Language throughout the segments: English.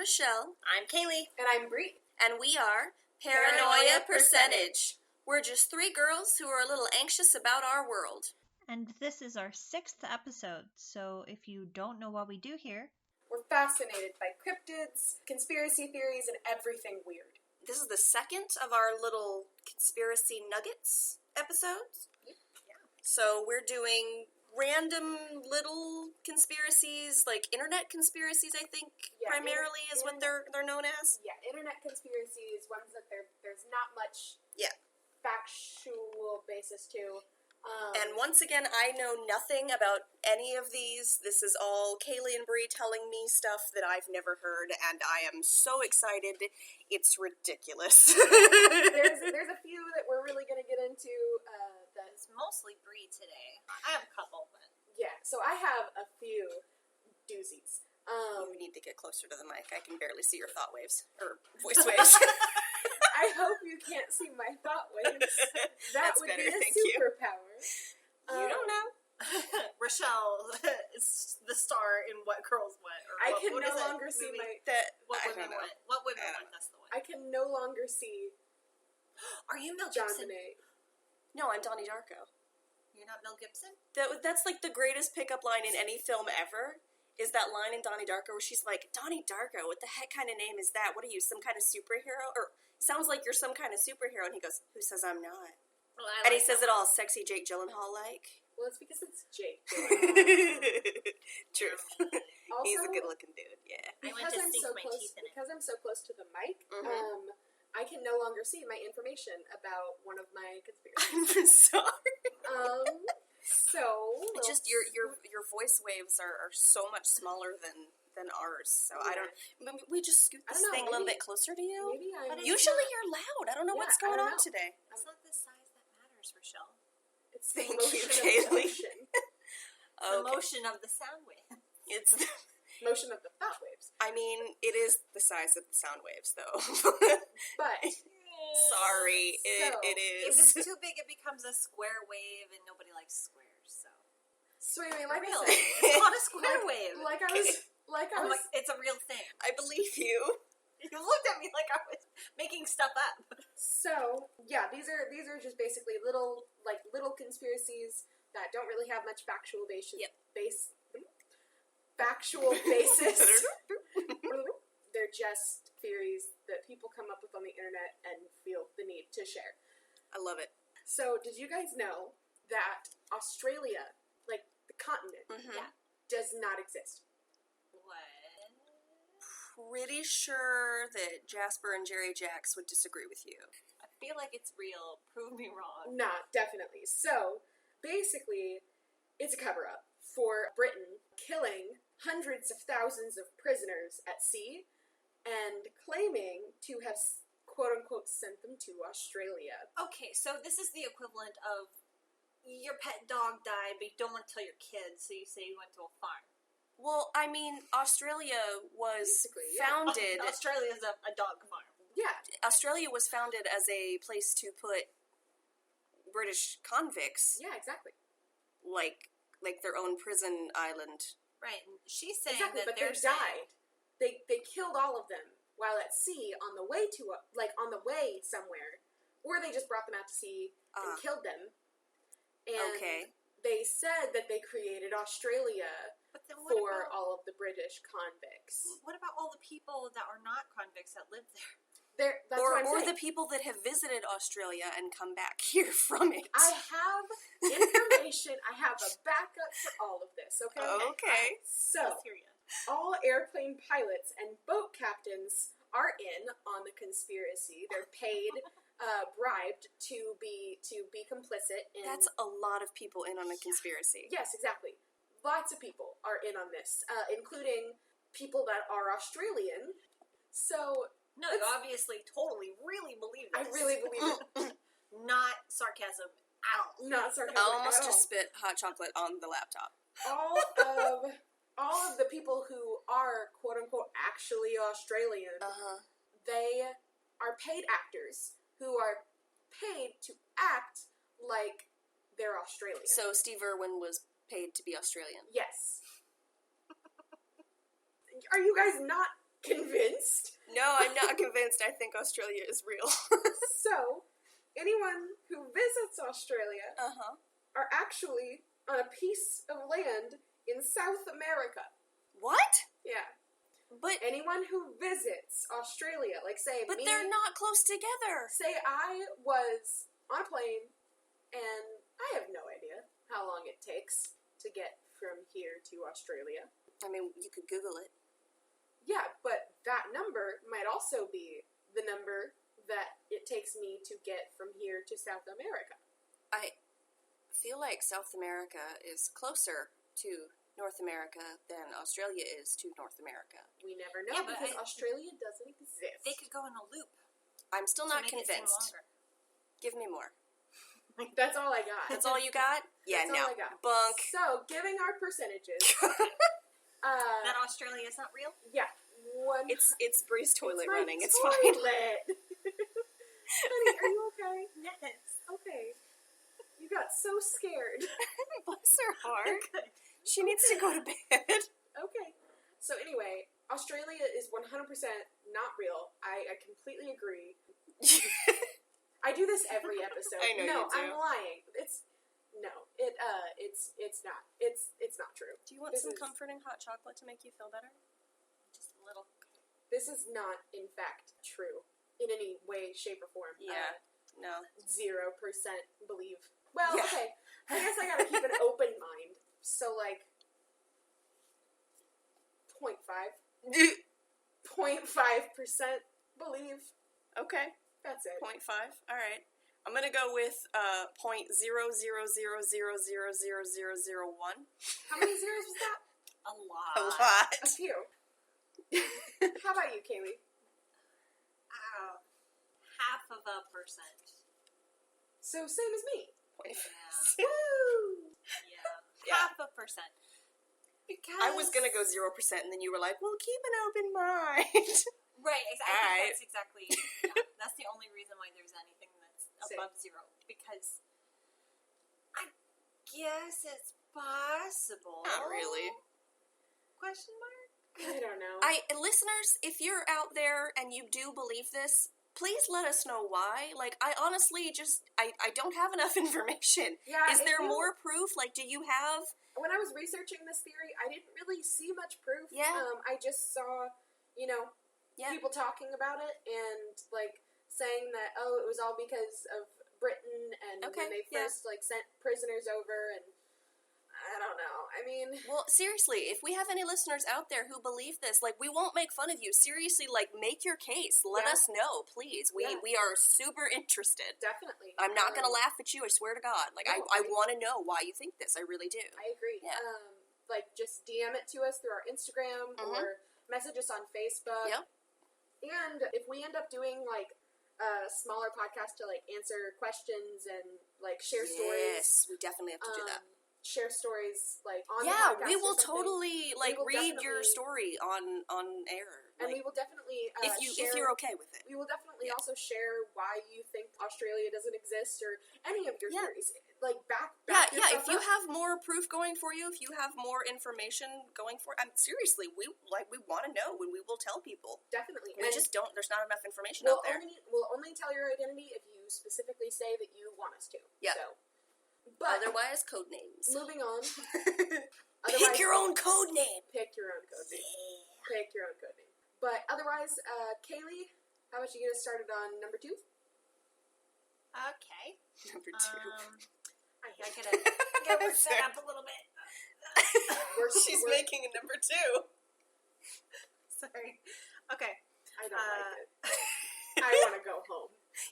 Rachelle. I'm Kalie. And I'm Bree. And we are Paranoia Percentage. We're just three girls who are a little anxious about our world. And this is our 6th episode, so if you don't know what we do here... We're fascinated by cryptids, conspiracy theories, and everything weird. This is the second of our little conspiracy nuggets episodes. Yeah. So we're doing random little conspiracies, like internet conspiracies, I think, primarily is what they're known as. Yeah, internet conspiracies, ones that there's not much factual basis to. And once again, I know nothing about any of these. This is all Kalie and Bree telling me stuff that I've never heard, and I am so excited. It's ridiculous. there's a few that we're really going to get into. It's mostly Bree today. I have a couple, but... Yeah, so I have a few doozies. You need to get closer to the mic. I can barely see your thought waves, or voice waves. I hope you can't see my thought waves. That That's would better, be a thank you. superpower. You don't know. Rachelle is the star in What Girls Want. Or I what, can what no is it? longer see Movie? my... What Women Want. What Women Want, that's the one. I can no longer see Are you Mel Gibson? Jonbenet. No, I'm Donnie Darko. You're not Mel Gibson? That's like the greatest pickup line in any film ever, is that line in Donnie Darko where she's like, Donnie Darko, what the heck kind of name is that? What are you, some kind of superhero? Or, sounds like you're some kind of superhero. And he goes, who says I'm not? Well, And he says it all sexy Jake Gyllenhaal-like. Well, it's because it's Jake. Truth. Also, He's a good-looking dude, yeah. I went to sink my teeth in it. Because I'm so close to the mic, Mhm. I can no longer see my information about one of my conspiracies. I'm sorry. So It's just your voice waves are so much smaller than ours. So I don't. We just scoot I this don't know, thing a little maybe- bit closer to you. maybe I'm... Usually you're loud. I don't know Yeah, what's I going don't on know. today. It's not the size that matters, Rachelle. It's the Thank you, motion of the Kalie. motion. It's the motion of the sound wave. It's. Motion of the thought waves. I mean, it is the size of the sound waves, though. But Sorry, So, it If is. it's too big, it becomes a square wave, and nobody likes squares, so... anyway, like Really? I said, It's not a square wave. I'm like, It's a real thing. I believe you. You looked at me like I was making stuff up. so yeah, these are just basically little conspiracies that don't really have much factual basis. Yep. Factual basis. They're just theories that people come up with on the internet and feel the need to share. I love it. So, did you guys know that Australia, like the continent, Mhm. does not exist? What? Pretty sure that Jasper and Jerry Jacks would disagree with you. I feel like it's real. Prove me wrong. Not definitely. So, basically, it's a cover-up for Britain killing hundreds of thousands of prisoners at sea and claiming to have, quote-unquote, sent them to Australia. Okay, so this is the equivalent of your pet dog died, but you don't want to tell your kids, so you say you went to a farm. Well, I mean, Australia was Basically, yeah. founded. Australia's a dog farm. Yeah. Australia was founded as a place to put British convicts, Yeah, exactly. like their own prison island. Right, and she's saying Exactly, that but they they're died. They killed all of them while at sea on the way somewhere, or they just brought them out to sea and killed them. And Okay. they said that they created Australia But then what for about, all of the British convicts. what about all the people that are not convicts that live there? That's what I'm Or saying. the people that have visited Australia and come back here from it. I have information. I have a backup for all of this. Okay. Okay. So Let's hear ya. all airplane pilots and boat captains are in on the conspiracy. They're paid, bribed to be complicit in. That's a lot of people in on a conspiracy. Yes, exactly. Lots of people are in on this, including people that are Australian. So No, you obviously totally really believe I this. really believe it. Not sarcasm at all. Not sarcastic I almost at all. just spit hot chocolate on the laptop. all of the people who are quote unquote actually Australian, they are paid actors who are paid to act like they're Australian. So Steve Irwin was paid to be Australian. Yes. Are you guys not Convinced? No, I'm not convinced. I think Australia is real. So, anyone who visits Australia are actually on a piece of land in South America. What? Yeah. But Anyone who visits Australia, like say but me, they're not close together. say I was on a plane and I have no idea how long it takes to get from here to Australia. I mean, you could Google it. Yeah, but that number might also be the number that it takes me to get from here to South America. I feel like South America is closer to North America than Australia is to North America. We never know Yeah, but because Australia doesn't exist. They could go in a loop. I'm still to not make it seem convinced. longer. Give me more. That's all I got. That's all you got? Yeah, That's no. all I got. Bunk. So, giving our percentages. That Australia is not real? Yeah. It's Bree's toilet my running. It's fine. toilet. Honey, are you okay? Yes. Okay. You got so scared. Bless her heart. She needs to go to bed. Okay. So anyway, Australia is 100% not real. I completely agree. I do this every episode. I know no, you do. I'm lying. It's not. It's not true. Do you want This some is- comforting hot chocolate to make you feel better? Just a little. This is not, in fact, true in any way, shape, or form. Yeah. No. 0% believe. Well, Yeah. okay. I guess I gotta keep an open mind. So, like, 0.5. 0.5% believe. Okay. That's it. 0.5. All right. I'm gonna go with 0.000000001. How many zeros was that? A lot. A lot. A few. How about you, Kalie? Ow. 0.5%. So, same as me. Yeah. Woo! Yeah. 0.5%. Because I was gonna go 0%, and then you were like, "Well, keep an open mind." Right, exactly. I Alright. think that's exactly. Yeah, that's the only reason why there's anything that's Same. above 0. Because I guess it's possible. Not really. Question mark? I don't know. Listeners, if you're out there and you do believe this, please let us know why. Like, I honestly I don't have enough information. Yeah, Is if there you- more proof? Like, do you have? When I was researching this theory, I didn't really see much proof. Yeah. I just saw, Yeah. people talking about it and, like, saying that, oh, it was all because of Britain and Okay, when they yeah. first, like, sent prisoners over and I don't know. I mean, Well, seriously, if we have any listeners out there who believe this, like, we won't make fun of you. Seriously, like, make your case. Let Yeah. us know, please. We Yeah. we are super interested. definitely. I'm not gonna laugh at you. I swear to God. Like, No, I want to know why you think this. I really do. I agree. Yeah. Like, just DM it to us through our Instagram or message us on Facebook. Yep. And if we end up doing, like, a smaller podcast to, like, answer questions and, like, share stories. Yes, we definitely have to do that. Share stories, like, on the Yeah, podcast we or will something. totally like will read your definitely- story on air. And Like, we will definitely if share, you're okay with it. we will definitely Yeah. also share why you think Australia doesn't exist or any of your Yeah. theories. Like, back Yeah, your yeah. stuff If you up. have more proof going for you, if you have more information going for, seriously, we want to know, and we will tell people. Definitely. We And just don't. There's not enough information we'll out there. only tell your identity if you specifically say that you want us to. Yeah. So, but Otherwise, code names. moving on. Pick Otherwise- your own code name. Pick your own code name. Pick your own code name. But otherwise, Kalie, how about you get us started on number 2? Okay. Number 2. I gotta work that up a little bit. She's making a number 2. Sorry. Okay. I don't like it. I want to go home.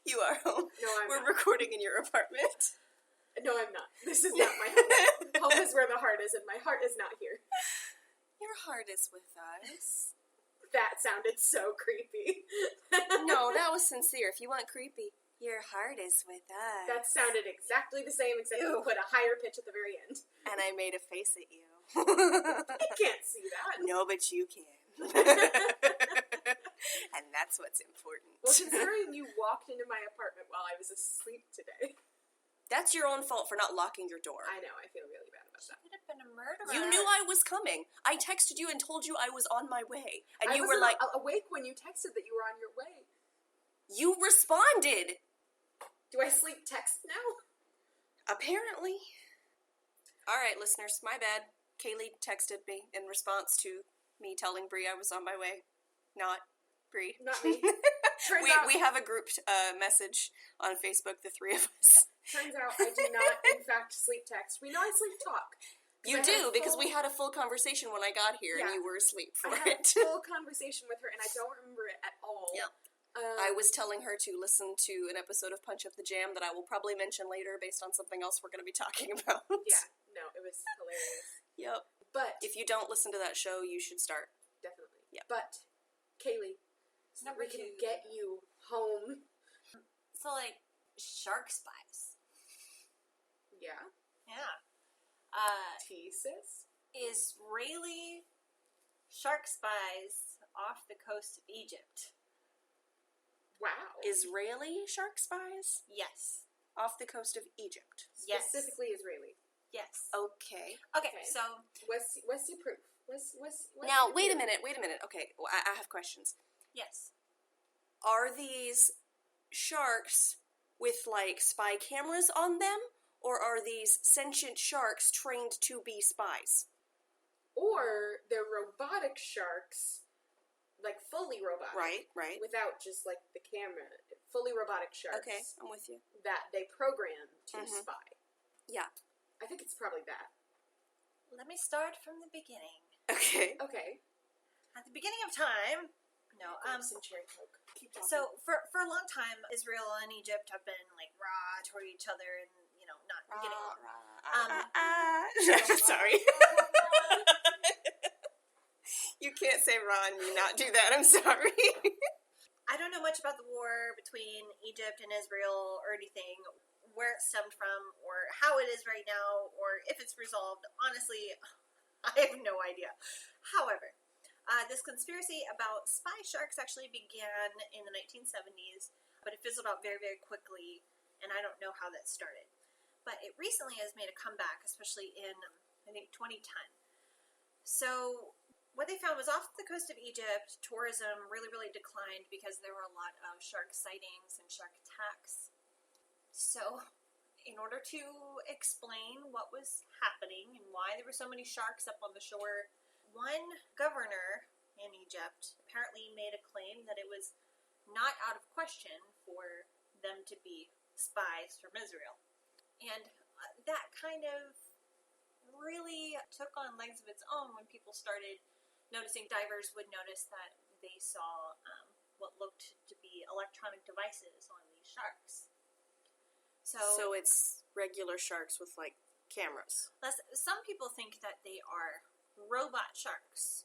You are home. No, I'm We're not. recording in your apartment. No, I'm not. This is not my home. Home is where the heart is, and my heart is not here. Your heart is with us. That sounded so creepy. No, that was sincere. If you want creepy, your heart is with us. That sounded exactly the same, except you Ew. put a higher pitch at the very end. And I made a face at you. I can't see that. No, but you can. And that's what's important. Well, considering you walked into my apartment while I was asleep today. That's your own fault for not locking your door. I know, I feel really bad about that. Could have been a murderer. You knew I was coming. I texted you and told you I was on my way. And I you were wasn't like... awake when you texted that you were on your way. You responded! Do I sleep text now? Apparently. Alright, listeners, my bad. Kalie texted me in response to me telling Brie I was on my way. Not Brie. Not me. We have a group message on Facebook, the three of us. Turns out I do not, in fact, sleep text. We know I sleep talk. You do, because we had a full conversation when I got here, and you were asleep for I had it. a full conversation with her, and I don't remember it at all. Yeah. I was telling her to listen to an episode of Punch Up the Jam that I will probably mention later based on something else we're going to be talking about. Yeah, no, it was hilarious. Yep. But if you don't listen to that show, you should start. Definitely. Yeah. But, Kalie, we can get you home. So, like, shark spies. Yeah. Yeah. Thesis? Israeli shark spies off the coast of Egypt. Wow. Israeli shark spies? Yes. Off the coast of Egypt. Yes. Specifically Israeli. Yes. Okay. Okay, so... What's the proof? What's now, the wait a proof? minute. Okay, well, I have questions. Yes. Are these sharks with, like, spy cameras on them? Or are these sentient sharks trained to be spies? Or they're robotic sharks, like fully robotic. Right. Without just, like, the camera. Fully robotic sharks. Okay, I'm with you. That they program to spy. Yeah. I think it's probably that. Let me start from the beginning. Okay. Okay. At the beginning of time... No, some cherry coke. Keep talking. So, for a long time, Israel and Egypt have been, like, raw toward each other and, you know, not getting along. Sorry. You can't say raw and me not do that, I'm sorry. I don't know much about the war between Egypt and Israel or anything, where it stemmed from, or how it is right now, or if it's resolved. Honestly, I have no idea. However, this conspiracy about spy sharks actually began in the 1970s, but it fizzled out very, very quickly, and I don't know how that started. But it recently has made a comeback, especially in, I think, 2010. So what they found was off the coast of Egypt, tourism really, really declined because there were a lot of shark sightings and shark attacks. So in order to explain what was happening and why there were so many sharks up on the shore, one governor in Egypt apparently made a claim that it was not out of question for them to be spies from Israel. And that kind of really took on legs of its own when people started noticing. Divers would notice that they saw what looked to be electronic devices on these sharks. So it's regular sharks with, like, cameras. Some people think that they are robot sharks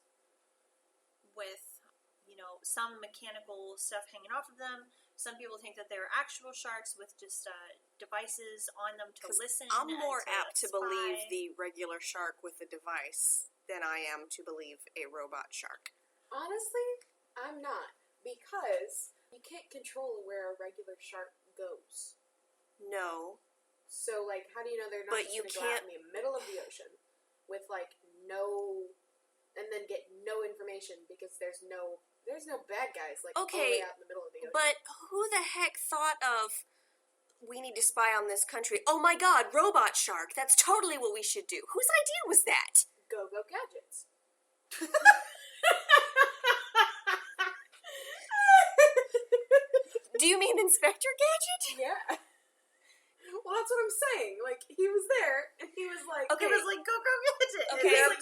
with, you know, some mechanical stuff hanging off of them. Some people think that they're actual sharks with just devices on them to listen. I'm more apt to spy. believe the regular shark with a device than I am to believe a robot shark. Honestly, I'm not. Because you can't control where a regular shark goes. No. So, like, how do you know they're not But just you going to go out in the middle of the ocean with, like, no... and then get no information because there's no bad guys, like, all the way out in the middle of the ocean. But who the heck thought of, we need to spy on this country? Oh my god, robot shark! That's totally what we should do. Whose idea was that? Go Gadgets. Do you mean Inspector Gadget? Yeah. Well, that's what I'm saying. Like, he was there, and he was like... Okay. It was like, go Gadget! Okay, so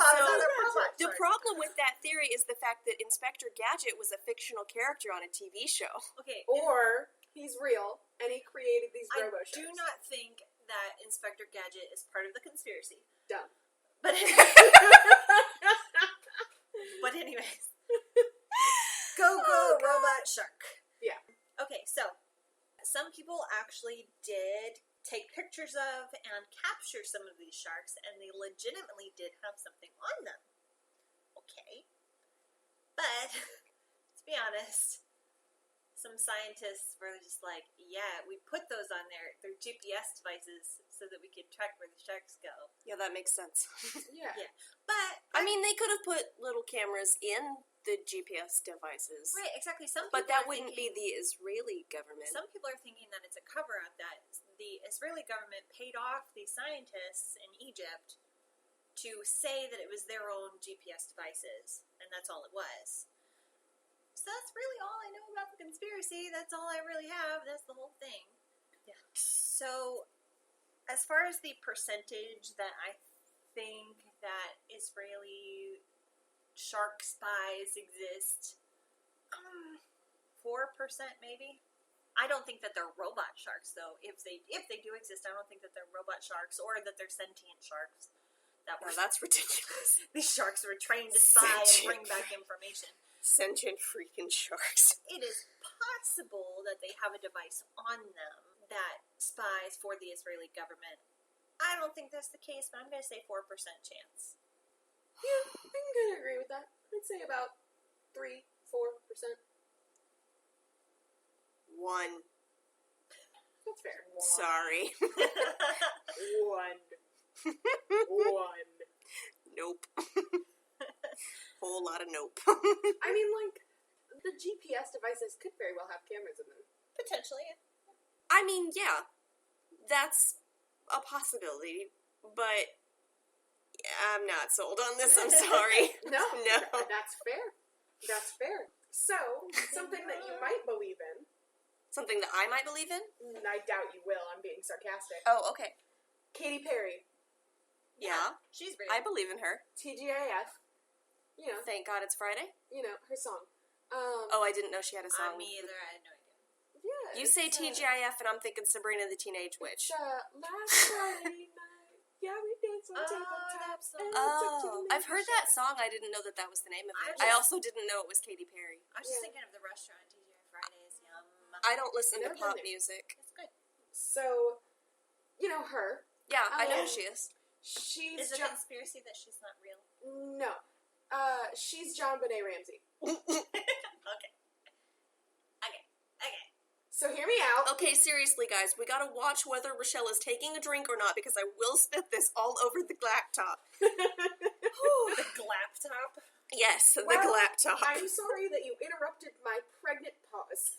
the problem with that theory is the fact that Inspector Gadget was a fictional character on a TV show. Okay. Or he's real, and he created these I robo-shows. do not think that Inspector Gadget is part of the conspiracy. Dumb. But anyways. Go robot shark. Yeah. Okay, so some people actually did take pictures of and capture some of these sharks, and they legitimately did have something on them. Okay. But, let's be honest, some scientists were just like, yeah, we put those on there. They're GPS devices so that we can track where the sharks go. Yeah, that makes sense. Yeah. Yeah. But I mean, they could have put little cameras in the GPS devices. right, exactly. Some But people that are wouldn't thinking, be the Israeli government. some people are thinking that it's a cover up, that the Israeli government paid off the scientists in Egypt to say that it was their own GPS devices, and that's all it was. So that's really all I know about the conspiracy. That's all I really have. That's the whole thing. Yeah. So, as far as the percentage that I think that Israeli shark spies exist, 4% maybe. I don't think that they're robot sharks, though. If they do exist, I don't think that they're robot sharks or that they're sentient sharks. That No, were that's ridiculous. these sharks were trained to spy and Sentient. bring back information. Sentient freaking sharks. It is possible that they have a device on them that spies for the Israeli government. I don't think that's the case, but I'm going to say 4% chance. Yeah, I can kind of agree with that. I'd say about 3-4%. 1. That's fair. Sorry. 1. 1. Nope. Whole lot of nope. I mean, like, the GPS devices could very well have cameras in them. Potentially. I mean, yeah. That's a possibility. But I'm not sold on this. I'm sorry. No. No. That's fair. That's fair. So, something that you might believe in, Something that I might believe in? I doubt you will, I'm being sarcastic. Oh, okay. Katy Perry, Yeah. She's real. I believe in her. TGIF, Thank God it's Friday. her song. Oh, I didn't know she had a song. Me either. I had no idea. Yeah. You say TGIF and I'm thinking Sabrina the Teenage Witch. Last Friday night, yeah, we danced on tabletop. that song. and took to Oh, the I've heard that song. I didn't know that was the name of it. I also didn't know it was Katy Perry. I was just Yeah. thinking of the restaurant, TGI Fridays. Yum. I don't listen to Never pop been there. music. It's good. So, her. Yeah, I know Oh. who she is. She's Is it a conspiracy that she's not real? No. She's Jonbenet Ramsey. Okay. So hear me out. Okay, seriously, guys, we gotta watch whether Rachelle is taking a drink or not because I will spit this all over the laptop. The glaptop. Yes, the Well, laptop. I'm sorry that you interrupted my pregnant pause.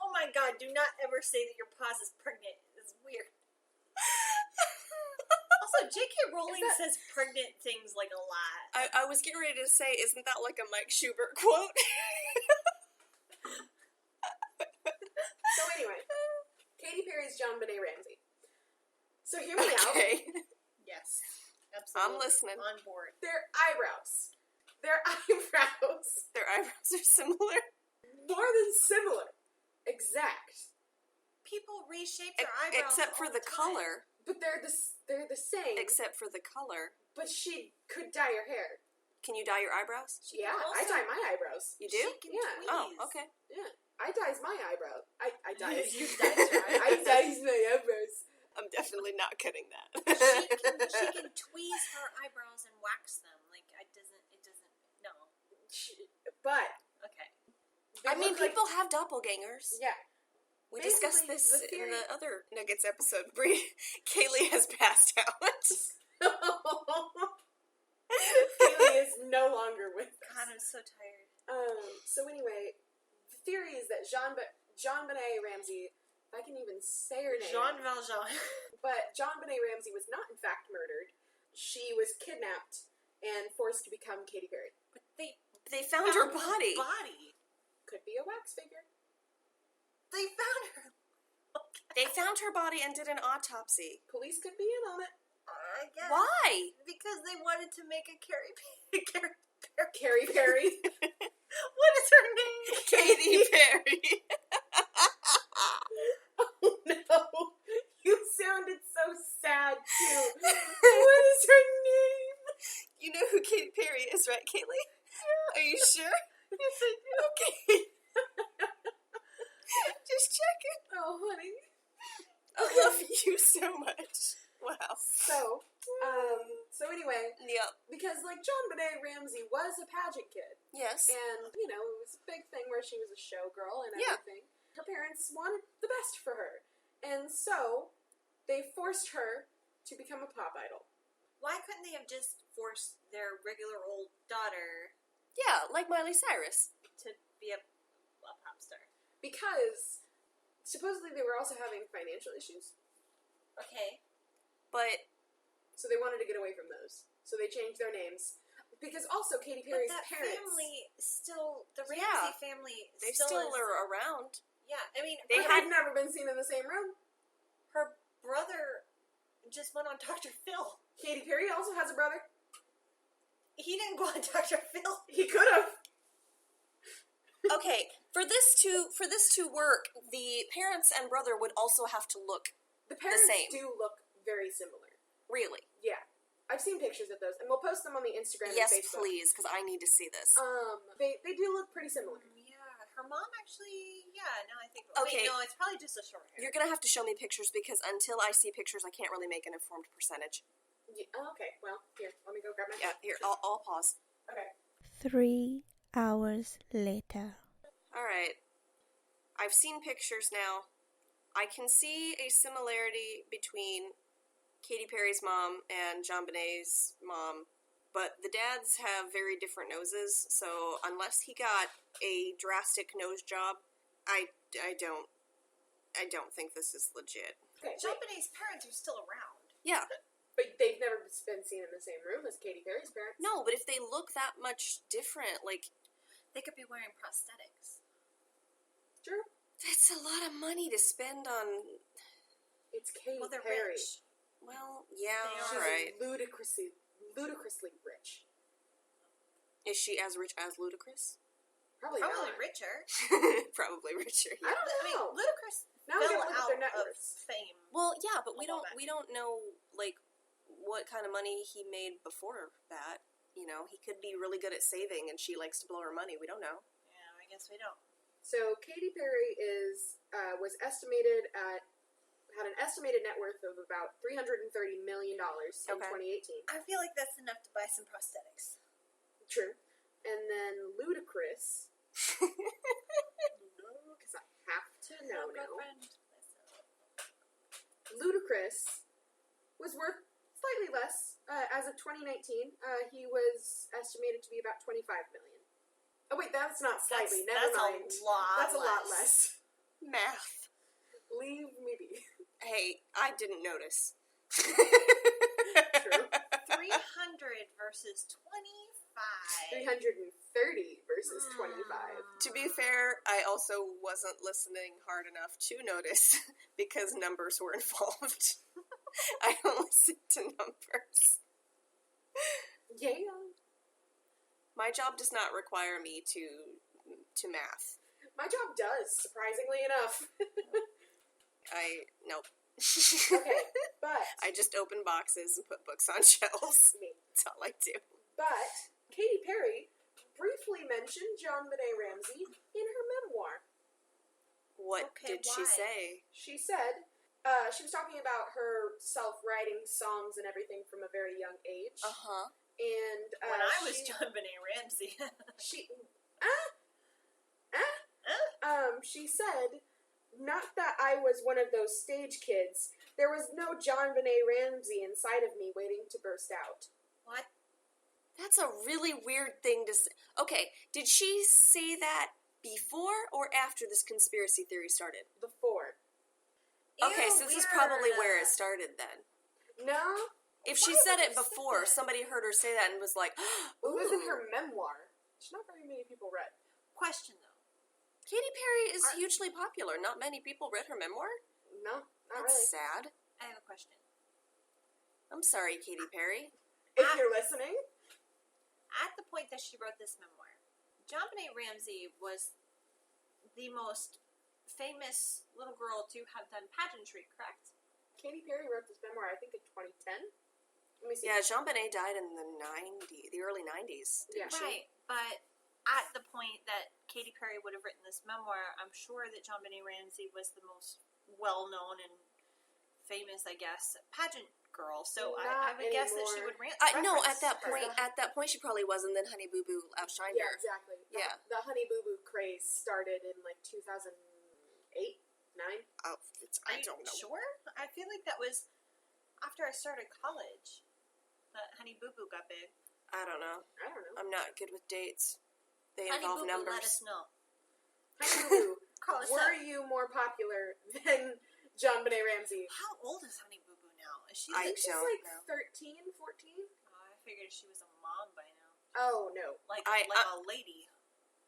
Oh my god, do not ever say that your pause is pregnant. It's weird. Also, J.K. Rowling says pregnant things like a lot. I was getting ready to say, isn't that like a Mike Schubert quote? So anyway, Katy Perry's Jonbenet Ramsey. So hear me out. Okay. Yes. Absolutely. I'm listening. On board. Their eyebrows. Their eyebrows. Their eyebrows are similar. More than similar. Exact. People reshape their eyebrows Except for all the time. color. But they're the same. Except for the color. But she could dye her hair. Can you dye your eyebrows? Yeah, I also- dye my eyebrows. You do? She can Yeah. tweeze. Oh, okay. Yeah. I dyes my eyebrow. I dyes. You dyes your I eyebrows. dyes my eyebrows. I'm definitely not cutting that. She can tweeze her eyebrows and wax them. Like, it doesn't, no. But Okay. they I mean, look like- people have doppelgangers. Yeah. We discussed Basically, this the in theory- the other Nuggets episode. Kaylee has passed out. Kalie is no longer with us. God, I'm so tired. So anyway, the theory is that Jonbenet Ramsey, if I can even say her name, Jean Valjean. but Jonbenet Ramsey was not in fact murdered. She was kidnapped and forced to become Katy Perry. But they They found her body. Could be a wax figure. They found her. They found her body and did an autopsy. Police could be in on it. I guess. Why? Because they wanted to make a Carrie Perry. Carrie Perry. What is her name? Katy Perry. Oh no. You sounded so sad too. What is her name? You know who Katy Perry is, right, Kaylee? Are you sure? Yes, I do. Okay. Just checking. Oh, honey. I love you so much. Wow. So So anyway, Yep. because, like, Jonbenet Ramsey was a pageant kid. Yes. And, you know, it was a big thing where she was a showgirl and Yeah. everything. Her parents wanted the best for her. And so, they forced her to become a pop idol. Why couldn't they have just forced their regular old daughter Yeah, like Miley Cyrus. to be a pop star? Because, supposedly they were also having financial issues. Okay. But So they wanted to get away from those. So they changed their names. Because also Katy Perry's but that parents... family still, the Ramsey Yeah. family they still still is, are around. yeah, I mean, They But had- they've never been seen in the same room. her brother just went on Dr. Phil. Katy Perry also has a brother. He didn't go on Dr. Phil. He could have. Okay, for this to work, the parents and brother would also have to look The parents same. do look very similar. really. Yeah. I've seen pictures of those, and we'll post them on the Instagram Yes, and Facebook. please, because I need to see this. They do look pretty similar. Yeah, her mom actually, now I think, Okay. wait, no, it's probably just a short hair. You're gonna have to show me pictures because until I see pictures, I can't really make an informed percentage. Yeah, okay, well, here, let me go grab my Yeah, here, I'll pause. Okay. 3 hours later. All right, I've seen pictures now. I can see a similarity between Katy Perry's mom and Jonbenet's mom, but the dads have very different noses. So unless he got a drastic nose job, I don't think this is legit. Okay, wait, Jonbenet's parents are still around. Yeah, but they've never been seen in the same room as Katy Perry's parents. no, but if they look that much different, like, They could be wearing prosthetics. True. that's a lot of money to spend on. It's Katy Well, they're Perry. rich. Well, yeah, They all She's right. ludicrously rich. Is she as rich as Ludacris? Probably Probably not. richer. Probably richer. I Yeah. don't I mean, know. Ludacris Now we fell gotta look at out their net of worths. fame. Well, yeah, but we A little don't bit. we don't know like what kind of money he made before that. You know, he could be really good at saving, and she likes to blow her money. We don't know. Yeah, I guess we don't. So Katy Perry was estimated had an estimated net worth of about $330 million in Okay. 2018. I feel like that's enough to buy some prosthetics. True. And then Ludacris, because I have to know now, Ludacris was worth slightly less. As of 2019, he was estimated to be about $25 million. Oh wait, that's not slightly. Never mind. That's a lot. That's a lot less. Math. Leave me be. Hey, I didn't notice. True. 300 versus 25. 330 versus 25. To be fair, I also wasn't listening hard enough to notice because numbers were involved. I don't listen to numbers. Yeah. My job does not require me to math. My job does, surprisingly enough. Nope. Okay, but I just open boxes and put books on shelves. me. That's all I do. But Katy Perry briefly mentioned Jonbenet Ramsey in her memoir. What Okay, did she why? say? She said she was talking about herself writing songs and everything from a very young age. Uh-huh. And When I was she, Jonbenet Ramsey. she said, not that I was one of those stage kids. There was no Jonbenet Ramsey inside of me waiting to burst out. What? That's a really weird thing to say. Okay, did she say that before or after this conspiracy theory started? Before. Okay, Ew, so this is weird. probably where it started then. No, If she Why said would it you say before, that? somebody heard her say that and was like, it was in "Ooh." her memoir, which not very many people read. Question though. Katy Perry is Are- hugely popular. Not many people read her memoir. No, not That's really. sad. I have a question. I'm sorry, Katy Perry. If you're listening, At the point that she wrote this memoir, Jonbenet Ramsey was the most famous little girl to have done pageantry, correct? Katy Perry wrote this memoir, I think, in 2010. Let me see. Yeah, Jonbenet died in the early 90s, Yeah. didn't she? Right, but at the point that Katy Perry would have written this memoir, I'm sure that Jonbenet Ramsey was the most well-known and famous, I guess, pageant girl, so Not I would guess that she anymore. would No, reference at that point, she probably was, and then Honey Boo Boo outshined Yeah, her. exactly. Yeah. The Honey Boo Boo craze started in like 2008, 9. Oh, I don't know. Sure? I feel like that was after I started college that Honey Boo Boo got big. I don't know. I don't know. I'm not good with dates. They Honey involve Boo Boo, numbers. let us know. Honey Boo Boo, Call us were up. you more popular than Jonbenet Ramsey? How old is Honey Boo Boo now? Is she I like, She's don't like know. 13, 14? I figured she was a mom by now. Oh, no. Like I- a lady.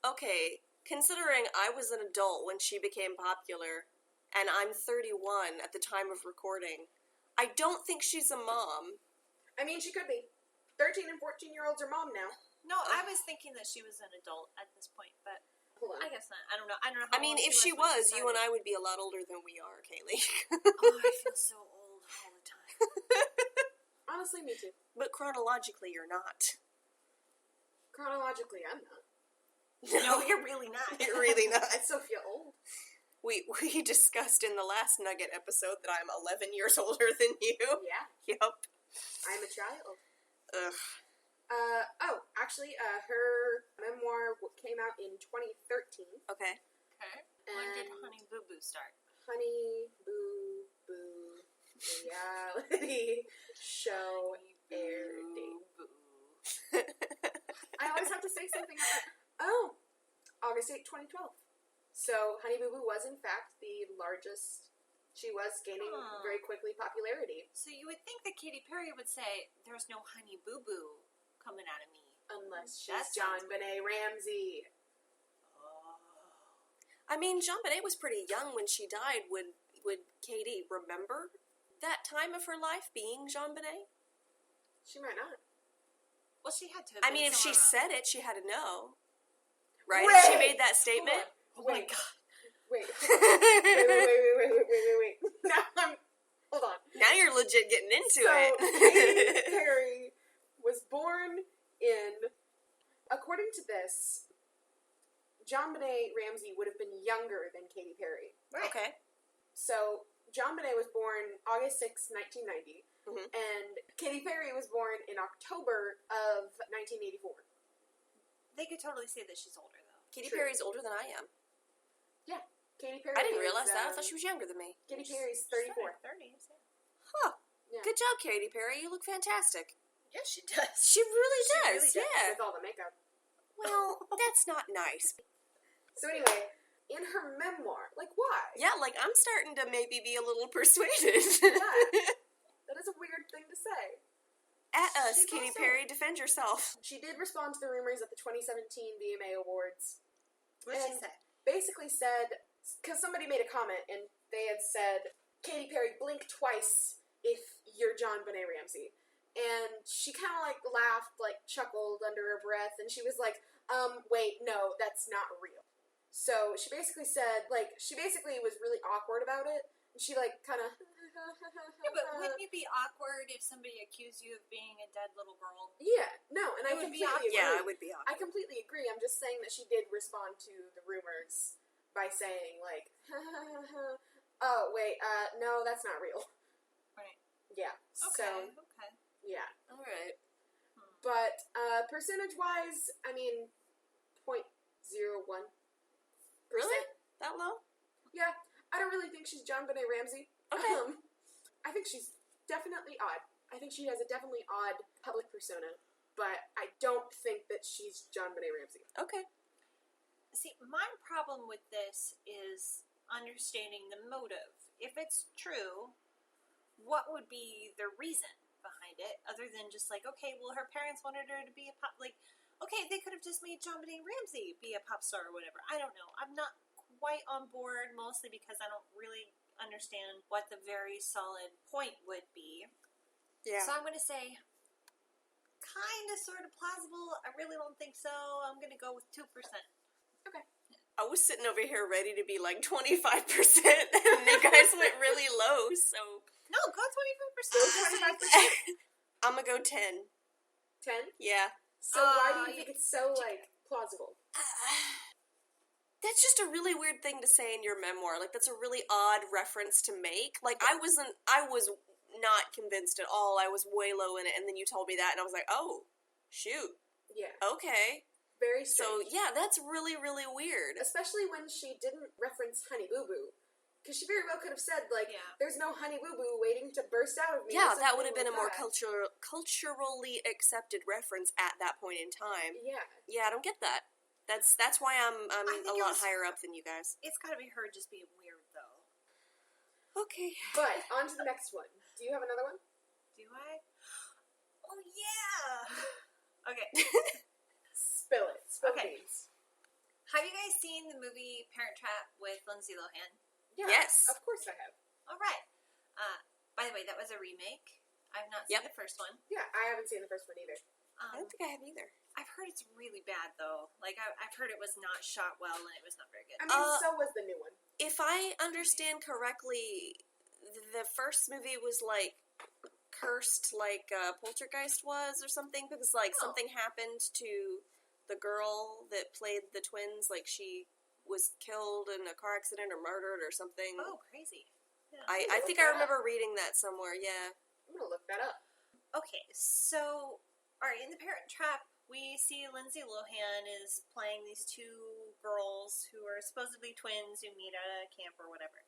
Okay, considering I was an adult when she became popular, and I'm 31 at the time of recording, I don't think she's a mom. I mean, she could be. 13 and 14-year-olds are mom now. No, I was thinking that she was an adult at this point, but Hold on. I guess not. I don't know. I don't know. I mean, if she when was, you and started. I would be a lot older than we are, Kalie. Oh, I feel so old all the time. Honestly, me too. But chronologically, you're not. Chronologically, I'm not. No, you're really not. You're really not. I still feel old. We discussed in the last Nugget episode that I'm 11 years older than you. Yeah, Yup. I'm a child. Ugh. Actually, her memoir came out in 2013. Okay. Okay. When did And Honey Boo Boo start? Honey Boo Boo reality show air date. I always have to say something like that. Oh, August 8, 2012. So Honey Boo Boo was in fact the largest. She was gaining very quickly popularity. So you would think that Katy Perry would say, "There's no Honey Boo Boo coming out of me." Unless she's That sounds Jonbenet Ramsey. Oh. I mean, Jonbenet was pretty young when she died. Would Katie remember that time of her life being Jonbenet? She might not. Well, she had to. I mean, if she said it, she had to know. Right? Wait! If she made that statement. "Oh my Wait. god." Wait. Wait. Now hold on. Now you're legit getting into So, it. Katy Perry was born in, according to this, Jonbenet Ramsey would have been younger than Katy Perry. Right. Okay. So, Jonbenet was born August 6, 1990, Mhm. and Katy Perry was born in October of 1984. They could totally say that she's older though. Katy True. Perry's older than I am. Katy Perry I didn't is, realize that. I thought she was younger than me. Katy Perry's 34. 30s. Huh. Yeah. Good job, Katy Perry. You look fantastic. Yes, she does. She really She does. really does. Yeah. With all the makeup. Well, that's not nice. So anyway, in her memoir, like why? Yeah, like I'm starting to maybe be a little persuaded. That is a weird thing to say. At us, She's Katy also- Perry, defend yourself. She did respond to the rumors at the 2017 VMA Awards. What'd she And say? basically said, because somebody made a comment and they had said, Katy Perry, blink twice if you're Jonbenet Ramsey. And she kind of like laughed, like chuckled under her breath, and she was like, wait, no, that's not real. So she basically said, like, she basically was really awkward about it. And she like kind of... Yeah, but wouldn't you be awkward if somebody accused you of being a dead little girl? Yeah, no, and I It would be completely agree. Yeah, I would be I awkward. completely agree. I'm just saying that she did respond to the rumors by saying, like, oh, wait, no, that's not real. Right. Yeah. Okay. So, Okay. yeah. All right. But, percentage-wise, I mean, 0.01%. Really? That low? Yeah. I don't really think she's Jonbenet Ramsey. Okay. I think she's definitely odd. I think she has a definitely odd public persona. But I don't think that she's Jonbenet Ramsey. Okay. See, my problem with this is understanding the motive. If it's true, what would be the reason behind it, other than just like, okay, well, her parents wanted her to be a pop, like, okay, they could have just made Jonbenet Ramsey be a pop star or whatever. I don't know. I'm not quite on board, mostly because I don't really understand what the very solid point would be. Yeah. So I'm going to say, kind of, sort of plausible. I really don't think so. I'm going to go with 2%. I was sitting over here ready to be like 25%, and you guys went really low, so... No, go 25%. 25%? I'm gonna go 10. 10? Yeah. So why do you you- think it's so, like, plausible? That's just a really weird thing to say in your memoir. Like, that's a really odd reference to make. Like, I was not convinced at all. I was way low in it, and then you told me that, and I was like, oh, shoot. Yeah. Okay. Very strange. So, yeah, that's really, really weird. Especially when she didn't reference Honey Boo Boo. Because she very well could have said, like, there's no Honey Boo Boo waiting to burst out of me. Yeah, that would have been a more culturally accepted reference at that point in time. Yeah. Yeah, I don't get that. That's why I'm a lot higher up than you guys. It's got to be her just being weird, though. Okay. But, on to the next one. Do you have another one? Do I? Oh, yeah! Okay. Spill it. Spill Okay. beans. Have you guys seen the movie Parent Trap with Lindsay Lohan? Yeah, Yes. Of course I have. All right. By the way, that was a remake. I've not seen the first one. Yeah, I haven't seen the first one either. I don't think I have either. I've heard it's really bad, though. Like, I've heard it was not shot well, and it was not very good. I mean, so was the new one. If I understand correctly, the first movie was, like, cursed like Poltergeist was or something, because, like, something happened to the girl that played the twins. Like, she was killed in a car accident or murdered or something. Oh, crazy. Yeah. I think I remember reading that somewhere, yeah. I'm gonna look that up. Okay, so, alright, in The Parent Trap, we see Lindsay Lohan is playing these two girls who are supposedly twins who meet at a camp or whatever.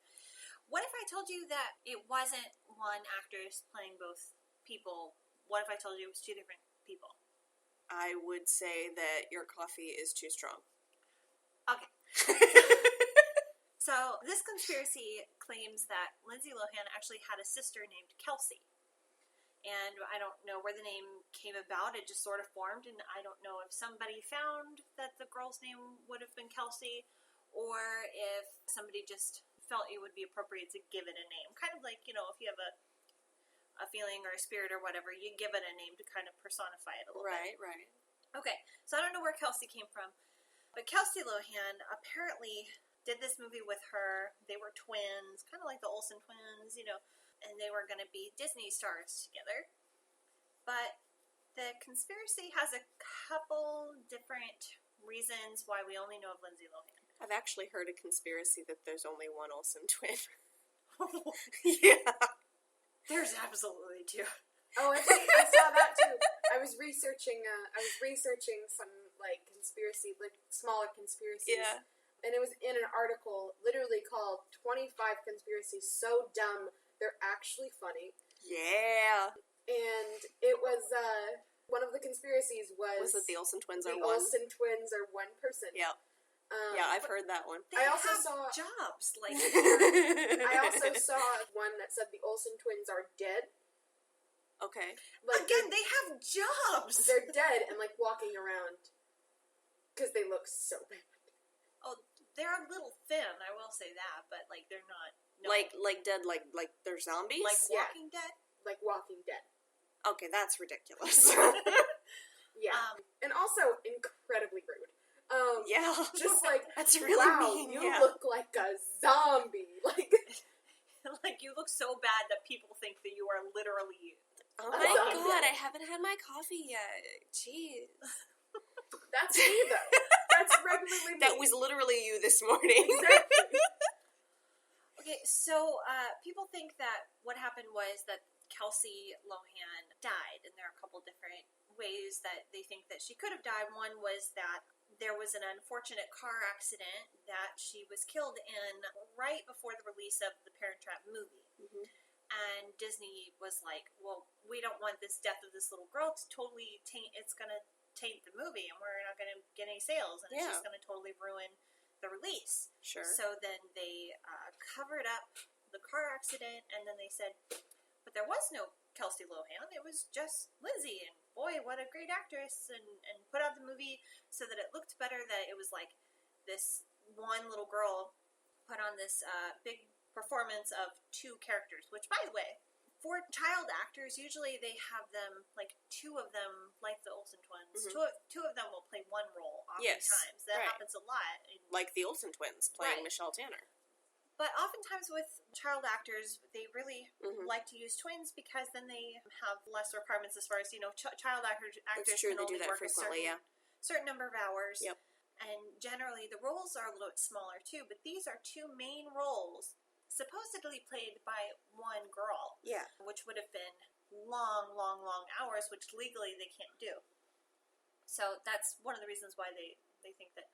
What if I told you that it wasn't one actress playing both people? What if I told you it was two different people? I would say that your coffee is too strong. Okay. So, this conspiracy claims that Lindsay Lohan actually had a sister named Kelsey. And I don't know where the name came about. It just sort of formed, and I don't know if somebody found that the girl's name would have been Kelsey, or if somebody just felt it would be appropriate to give it a name. Kind of like, you know, if you have a feeling or a spirit or whatever, you give it a name to kind of personify it a little bit. Right. Okay, so I don't know where Kelsey came from, but Kelsey Lohan apparently did this movie with her. They were twins, kind of like the Olsen twins, you know, and they were going to be Disney stars together. But the conspiracy has a couple different reasons why we only know of Lindsay Lohan. I've actually heard a conspiracy that there's only one Olsen twin. Yeah. There's absolutely two. Oh, I saw that too. I was researching some like conspiracy, like smaller conspiracies. Yeah. And it was in an article literally called 25 Conspiracies So Dumb They're Actually Funny. Yeah. And it was, one of the conspiracies was that the Olsen twins are the one? Olsen twins are one person. Yeah. Yeah, I've heard that one. They I also have saw jobs. Like, I also saw one that said the Olsen twins are dead. Okay. Like again, they have jobs. they're dead and like walking around because they look so bad. Oh, they're a little thin, I will say that, but like they're not like dead, like they're zombies. like Yeah. Walking Dead. Like Walking Dead. Okay, that's ridiculous. Yeah. And also incredibly rude. Yeah. Just like, that's really wow, mean. you Yeah. look like a zombie. Like, Like you look so bad that people think that you are literally. Oh A my zombie. god, I haven't had my coffee yet. Jeez. that's me though. That's regularly me. That was literally you this morning. Exactly. Okay, so people think that what happened was that Kelsey Lohan died, and there are a couple different ways that they think that she could have died. One was that there was an unfortunate car accident that she was killed in right before the release of the Parent Trap movie. Mhm. And Disney was like, well, we don't want this death of this little girl to totally taint, it's going to taint the movie, and we're not going to get any sales, and it's Yeah. just going to totally ruin the release. Sure. So then they covered up the car accident, and then they said, but there was no Kelsey Lohan, it was just Lindsay, and boy, what a great actress, and put out the movie so that it looked better, that it was like this one little girl put on this big performance of two characters, which, by the way, for child actors, usually they have them, like, two of them, like the Olsen twins, Mhm. two of them will play one role Yes, oftentimes. That right. happens a lot. Like the Olsen twins playing Right. Michelle Tanner. But oftentimes with child actors, they really Mhm. like to use twins because then they have less requirements as far as, you know, child actors It's true, can they only do that work frequently, a certain number of hours. Yep. And generally the roles are a little bit smaller too, but these are two main roles supposedly played by one girl, Yeah. which would have been long, long, long hours, which legally they can't do. So that's one of the reasons why they think that.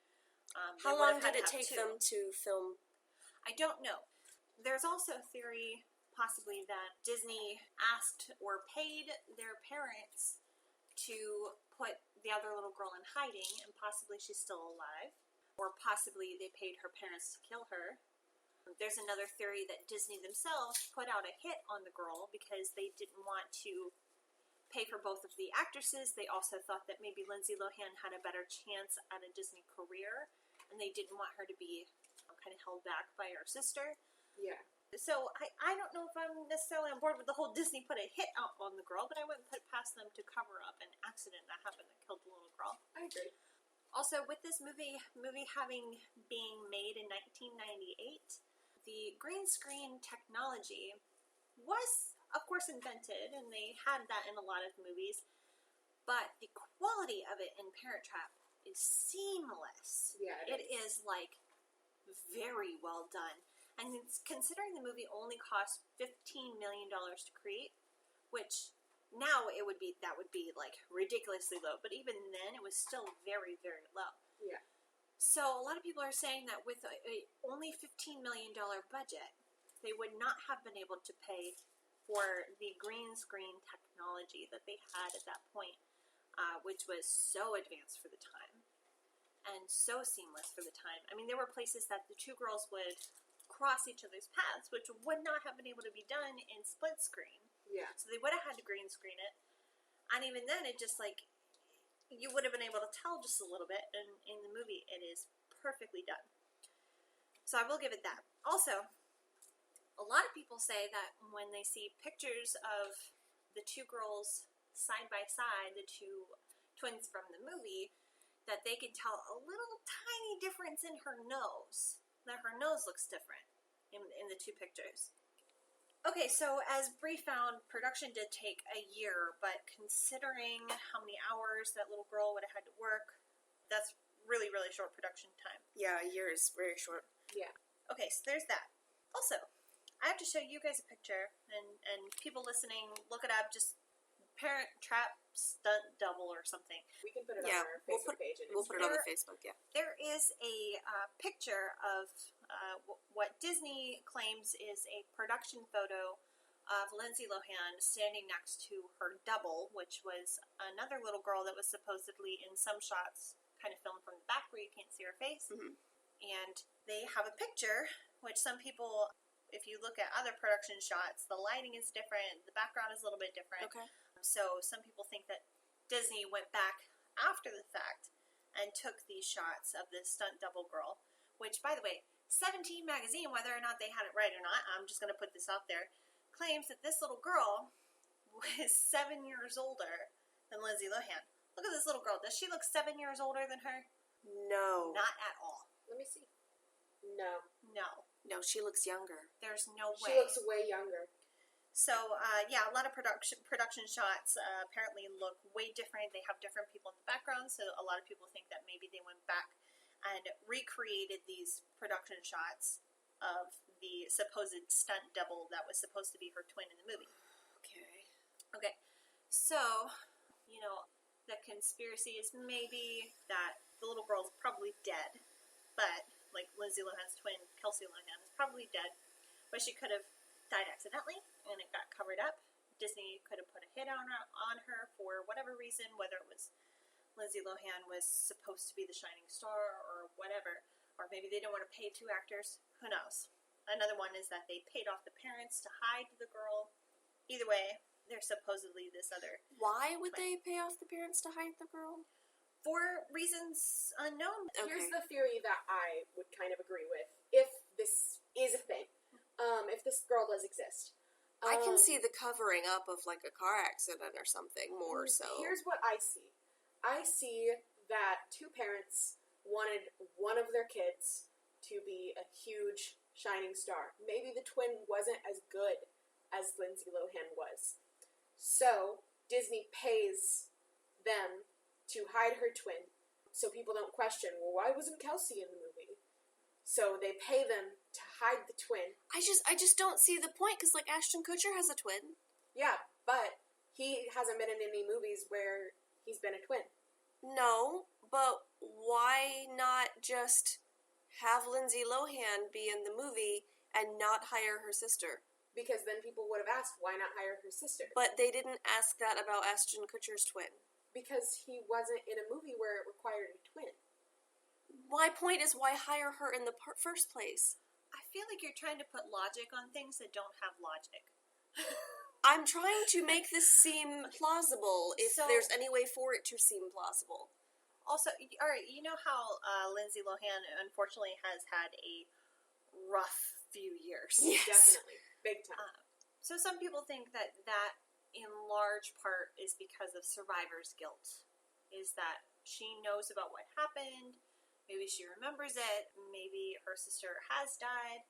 How long did it take them to film? I don't know. There's also a theory, possibly, that Disney asked or paid their parents to put the other little girl in hiding, and possibly she's still alive, or possibly they paid her parents to kill her. There's another theory that Disney themselves put out a hit on the girl because they didn't want to pay for both of the actresses. They also thought that maybe Lindsay Lohan had a better chance at a Disney career, and they didn't want her to be kind of held back by her sister. Yeah. So I don't know if I'm necessarily on board with the whole Disney put a hit out on the girl, but I wouldn't put it past them to cover up an accident that happened that killed the little girl. I agree. Also, with this movie having being made in 1998, the green screen technology was, of course, invented, and they had that in a lot of movies, but the quality of it in Parent Trap is seamless. Yeah, it is like very well done. And considering the movie only cost $15 million to create, which now that would be like ridiculously low, but even then it was still very, very low. Yeah. So a lot of people are saying that with a only $15 million budget, they would not have been able to pay for the green screen technology that they had at that point, which was so advanced for the time and so seamless for the time. I mean, there were places that the two girls would cross each other's paths, which would not have been able to be done in split screen. Yeah. So they would have had to green screen it. And even then, it just like, you would have been able to tell just a little bit. And in the movie, it is perfectly done. So I will give it that. Also, a lot of people say that when they see pictures of the two girls side by side, the two twins from the movie, that they can tell a little tiny difference in her nose. That her nose looks different in the two pictures. Okay, so as Bree found, production did take a year, but considering how many hours that little girl would have had to work, that's really, really short production time. Yeah, a year is very short. Yeah. Okay, so there's that. Also, I have to show you guys a picture, and people listening, look it up, just Parent Trap Stunt Double or something. We can put it Yeah, on our Facebook page. And We'll put it on the Facebook, yeah. There is a picture of what Disney claims is a production photo of Lindsay Lohan standing next to her double, which was another little girl that was supposedly in some shots kind of filmed from the back where you can't see her face. Mm-hmm. And they have a picture, which some people, if you look at other production shots, the lighting is different, the background is a little bit different. Okay. So some people think that Disney went back after the fact and took these shots of this stunt double girl, which, by the way, 17 magazine, whether or not they had it right or not, I'm just going to put this out there, claims that this little girl was 7 years older than Lindsay Lohan. Look at this little girl. Does she look 7 years older than her? No. Not at all. let me see. No. No, she looks younger. There's no way. She looks way younger. So, yeah, a lot of production shots apparently look way different. They have different people in the background, so a lot of people think that maybe they went back and recreated these production shots of the supposed stunt double that was supposed to be her twin in the movie. Okay. So, you know, the conspiracy is maybe that the little girl's probably dead, but, like, Lindsay Lohan's twin, Kelsey Lohan, is probably dead, but she could have died accidentally, and it got covered up. Disney could have put a hit on her for whatever reason, whether it was Lindsay Lohan was supposed to be the shining star or whatever, or maybe they didn't want to pay two actors. Who knows? Another one is that they paid off the parents to hide the girl. Either way, there's supposedly this other... Why would they pay off the parents to hide the girl? For reasons unknown. Okay. Here's the theory that I would kind of agree with. If this is a thing, if this girl does exist. I can see the covering up of like a car accident or something more so. Here's what I see. I see that two parents wanted one of their kids to be a huge shining star. Maybe the twin wasn't as good as Lindsay Lohan was. So Disney pays them to hide her twin so people don't question, well, why wasn't Kelsey in the movie? So they pay them to hide the twin. I just don't see the point, because, like, Ashton Kutcher has a twin. Yeah, but he hasn't been in any movies where he's been a twin. No, but why not just have Lindsay Lohan be in the movie and not hire her sister? Because then people would have asked, why not hire her sister? But they didn't ask that about Ashton Kutcher's twin. Because he wasn't in a movie where it required a twin. My point is, why hire her in the first place? I feel like you're trying to put logic on things that don't have logic. I'm trying to make this seem plausible, if there's any way for it to seem plausible. Also, all right, you know how Lindsay Lohan unfortunately has had a rough few years. Yes. Definitely. Big time. So some people think that in large part is because of survivor's guilt. Is that she knows about what happened, maybe she remembers it, maybe her sister has died,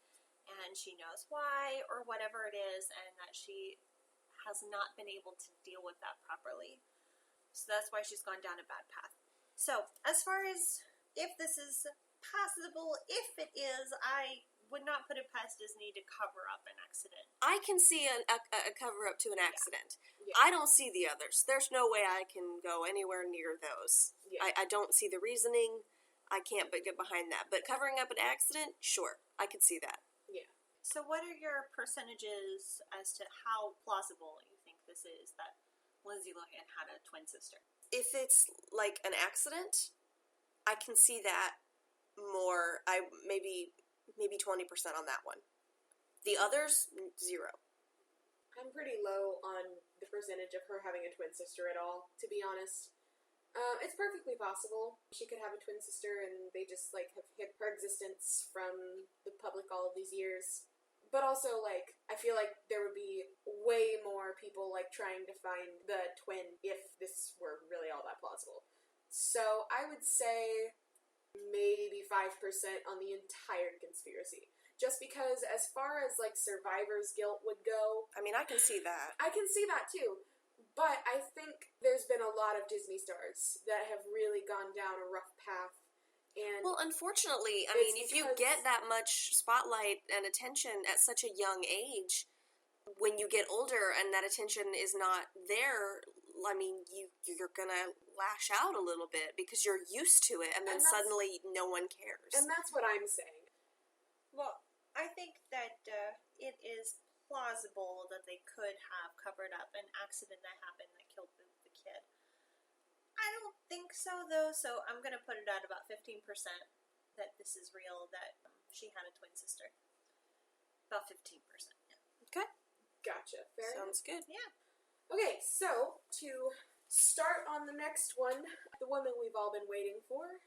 and she knows why, or whatever it is, and that she has not been able to deal with that properly. So that's why she's gone down a bad path. So, as far as if this is possible, if it is, I would not put it past Disney to cover up an accident. I can see a cover-up to an accident. Yeah. I don't see the others. There's no way I can go anywhere near those. Yeah. I don't see the reasoning. I can't but get behind that. But covering up an accident, sure, I could see that. Yeah. So what are your percentages as to how plausible you think this is, that Lindsay Lohan had a twin sister? If it's like an accident, I can see that more. Maybe 20% on that one. The others, 0. I'm pretty low on the percentage of her having a twin sister at all, to be honest. It's perfectly possible. She could have a twin sister and they just, like, have hid her existence from the public all of these years. But also, like, I feel like there would be way more people, like, trying to find the twin if this were really all that plausible. So I would say maybe 5% on the entire conspiracy. Just because as far as, like, survivor's guilt would go, I mean, I can see that. I can see that too. But I think there's been a lot of Disney stars that have really gone down a rough path. And Well, unfortunately, I It's mean, if you because- get that much spotlight and attention at such a young age, when you get older and that attention is not there, I mean, you're gonna lash out a little bit because you're used to it, and then And that's- suddenly no one cares. and that's what I'm saying. Well, I think that it is plausible that they could have covered up an accident that happened that killed the kid. I don't think so, though, so I'm going to put it at about 15% that this is real, that she had a twin sister. About 15%, yeah. Okay, Gotcha. Fair enough. sounds good. Yeah. Okay, so to start on the next one, the one that we've all been waiting for,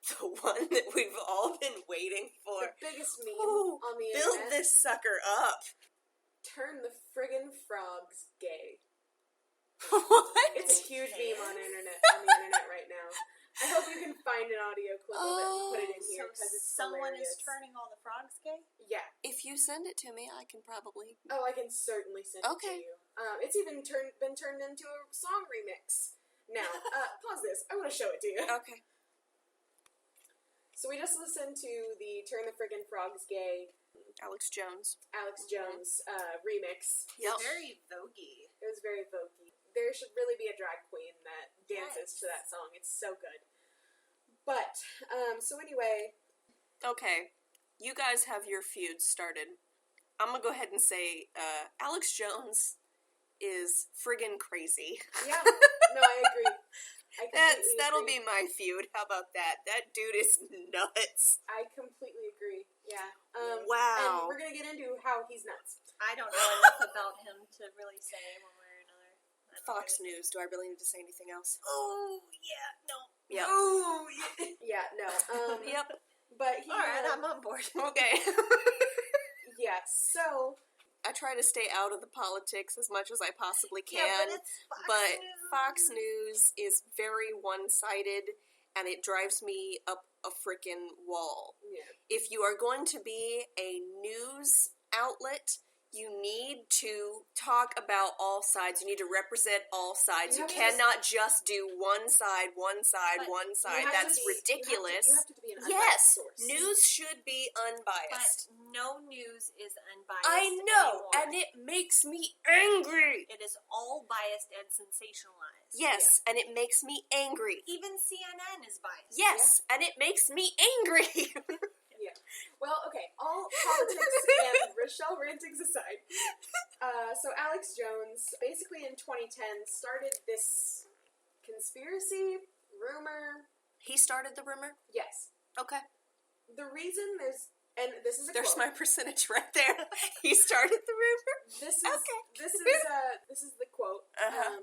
The one that we've all been waiting for. the biggest meme Ooh, on the build internet, this sucker up. turn the friggin' frogs gay. What? It's a huge meme on the internet right now. I hope you can find an audio clip of it and put it in here So because it's someone hilarious. is turning all the frogs gay? Yeah. If you send it to me, I can probably. Oh, I can certainly send it to Okay. you. It's even been turned into a song remix. Now, pause this. I want to show it to you. Okay. So we just listened to the Turn the Friggin' Frogs Gay Alex Jones. Alex Jones remix. Yep. Very voguey. It was very voguey. There should really be a drag queen that dances to that song. It's so good. But, so anyway, Okay. You guys have your feud started. I'm gonna go ahead and say Alex Jones is friggin' crazy. yeah, no, I agree. That'll be my feud. How about that? That dude is nuts. I completely agree. Yeah. Wow. And we're gonna get into how he's nuts. I don't know enough about him to really say one way or another. I don't Fox really- News. Do I really need to say anything else? Oh, yeah, no. Yep. Oh, yeah, no. Yep. But he, All right, I'm on board. Okay. yeah. So I try to stay out of the politics as much as I possibly can. Yeah, but it's Fox but News. Fox News is very one-sided, and it drives me up a frickin' wall. yeah, If you are going to be a news outlet, You need to talk about all sides. You need to represent all sides. You You have to cannot just do one side, one side, But one You side. have to That's be- ridiculous. You have to be an unbiased Yes, source. news should be But unbiased. no news is unbiased. I know, anymore. and it makes me angry. It is all biased and sensationalized. Yes, and it makes me angry. Even CNN is biased. Yes, and it makes me angry. Yeah. Well, okay. All politics and Rachelle rantings aside, so Alex Jones basically in 2010 started this conspiracy rumor. He started the rumor? Yes. Okay. The reason and this is a There's quote. my percentage right there. He started the rumor? This is Okay. this is the quote. Uh-huh.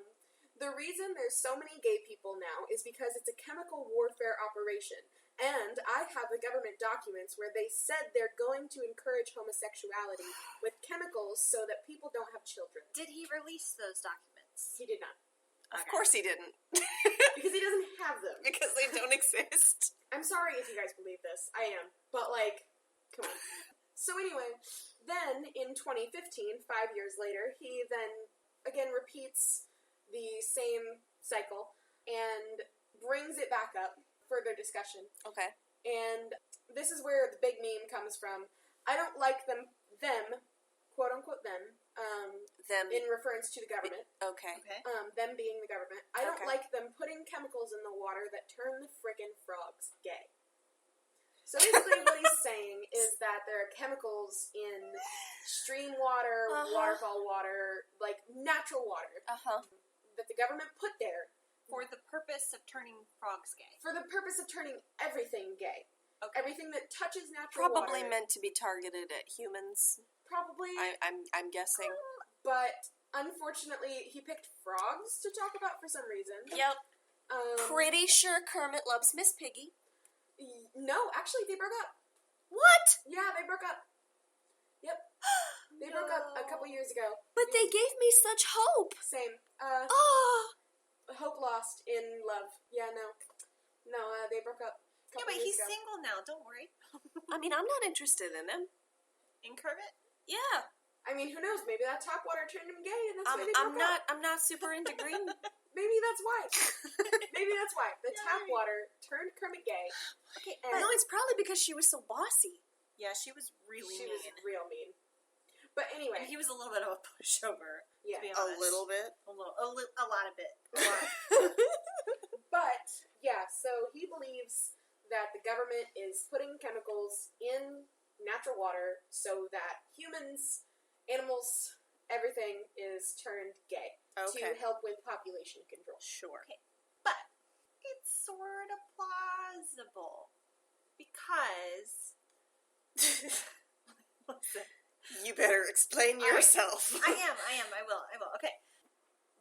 The reason there's so many gay people now is because it's a chemical warfare operation. And I have the government documents where they said they're going to encourage homosexuality with chemicals so that people don't have children. Did he release those documents? He did not. Of course he didn't. Because he doesn't have them. Because they don't exist. I'm sorry if you guys believe this. I am. But, like, come on. So anyway, then in 2015, 5 years later, he then again repeats the same cycle and brings it back up. Further discussion. Okay. And this is where the big meme comes from. I don't like them, quote unquote them, Them. in reference to the government, Okay. Okay. them being the government. I don't Okay. like them putting chemicals in the water that turn the friggin' frogs gay. So basically what he's saying is that there are chemicals in stream water, waterfall water, like natural water, Uh-huh. that the government put there For the purpose of turning frogs gay. for the purpose of turning everything gay. Okay. Everything that touches natural Probably water. meant to be targeted at humans. Probably. I'm guessing. But unfortunately, he picked frogs to talk about for some reason. Yep. Um, Pretty sure Kermit loves Miss Piggy. No, actually, they broke up. What? Yeah, they broke up. Yep. They broke up a couple years ago. But they gave me such hope. Same. Oh. Hope lost in love. Yeah, no. No, they broke up a Yeah, couple but years he's ago. single now. Don't worry. I mean, I'm not interested in him. In Kermit? Yeah. I mean, who knows? Maybe that tap water turned him gay, and that's why they broke up. I'm not super into green. Maybe that's why. Maybe that's why. The tap Yay. water turned Kermit gay. Okay, And No, it's probably because she was so bossy. yeah, she was really she mean. was real mean. But anyway, And he was a little bit of a pushover. yeah. To be honest. bit. A lot of it. But, yeah, so he believes that the government is putting chemicals in natural water so that humans, animals, everything is turned gay to Okay. help with population control. Sure. But it's sort of plausible. Because... Listen. You better explain yourself. I am. I will. Okay.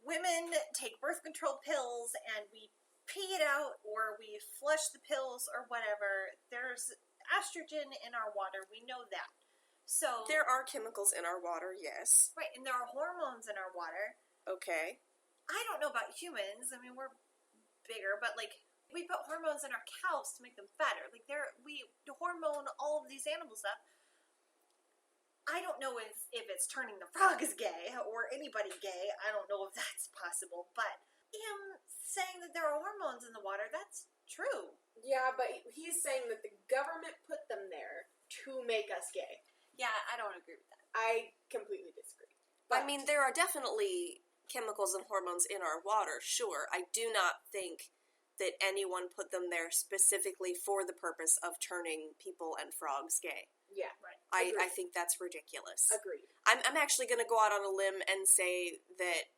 Women take birth control pills and we pee it out or we flush the pills or whatever. There's estrogen in our water. We know that. So There are chemicals in our water, yes. right, and there are hormones in our water. Okay. I don't know about humans. I mean, we're bigger, but like we put hormones in our cows to make them fatter. Like we hormone all of these animals up. I don't know if it's turning the frogs gay or anybody gay. I don't know if that's possible, but him saying that there are hormones in the water, that's true. Yeah, but he's saying that the government put them there to make us gay. Yeah, I don't agree with that. I completely disagree. I mean, there are definitely chemicals and hormones in our water, sure. I do not think that anyone put them there specifically for the purpose of turning people and frogs gay. Yeah, Right. I Agreed. think that's ridiculous. agreed. I'm actually going to go out on a limb and say that,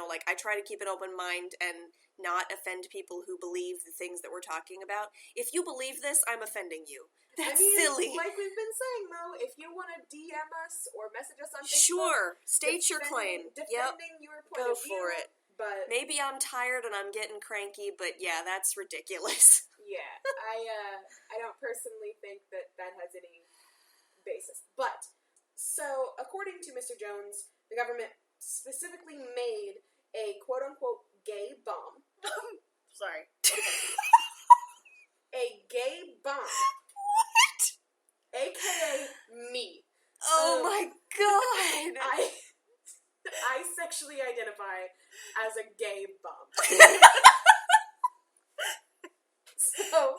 like, I try to keep an open mind and not offend people who believe the things that we're talking about. If you believe this, I'm offending you. That's silly. Like we've been saying, though, if you want to DM us or message us on Facebook, Sure, state your claim. Yep, defending your point go of view, for it. But Maybe I'm tired and I'm getting cranky, but yeah, that's ridiculous. yeah, I don't personally think that has any basis. But so, according to Mr. Jones, the government specifically made a quote-unquote gay bomb. Sorry. A gay bomb. What? AKA me. Oh my god! as a gay bum. So,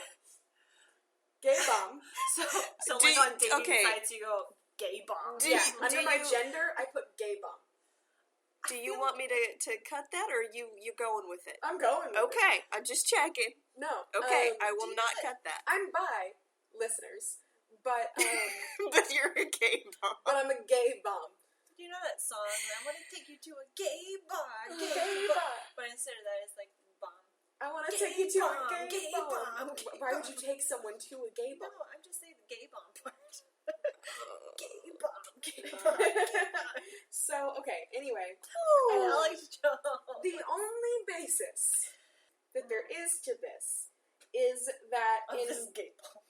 gay bum. So like on dating sites, you go gay bum. Under my gender, I put gay bum. Do you want me to cut that, or you going with it? I'm going with it. Okay, I'm just checking. No. Okay, I will not cut that. I'm bi, listeners, but But you're a gay bum. but I'm a gay bum. Do you know that song? I want to take you to a gay bar, Gay bar. But instead of that, it's like bomb. I want to Gay take you to bum, a gay bum. gay Why would bum. you take someone to a gay No, bum? I'm just saying the gay bomb part. Gay bomb, gay bomb. So, okay, anyway. And Alex Jones. The only basis that there is to this is that Of in this gay bomb.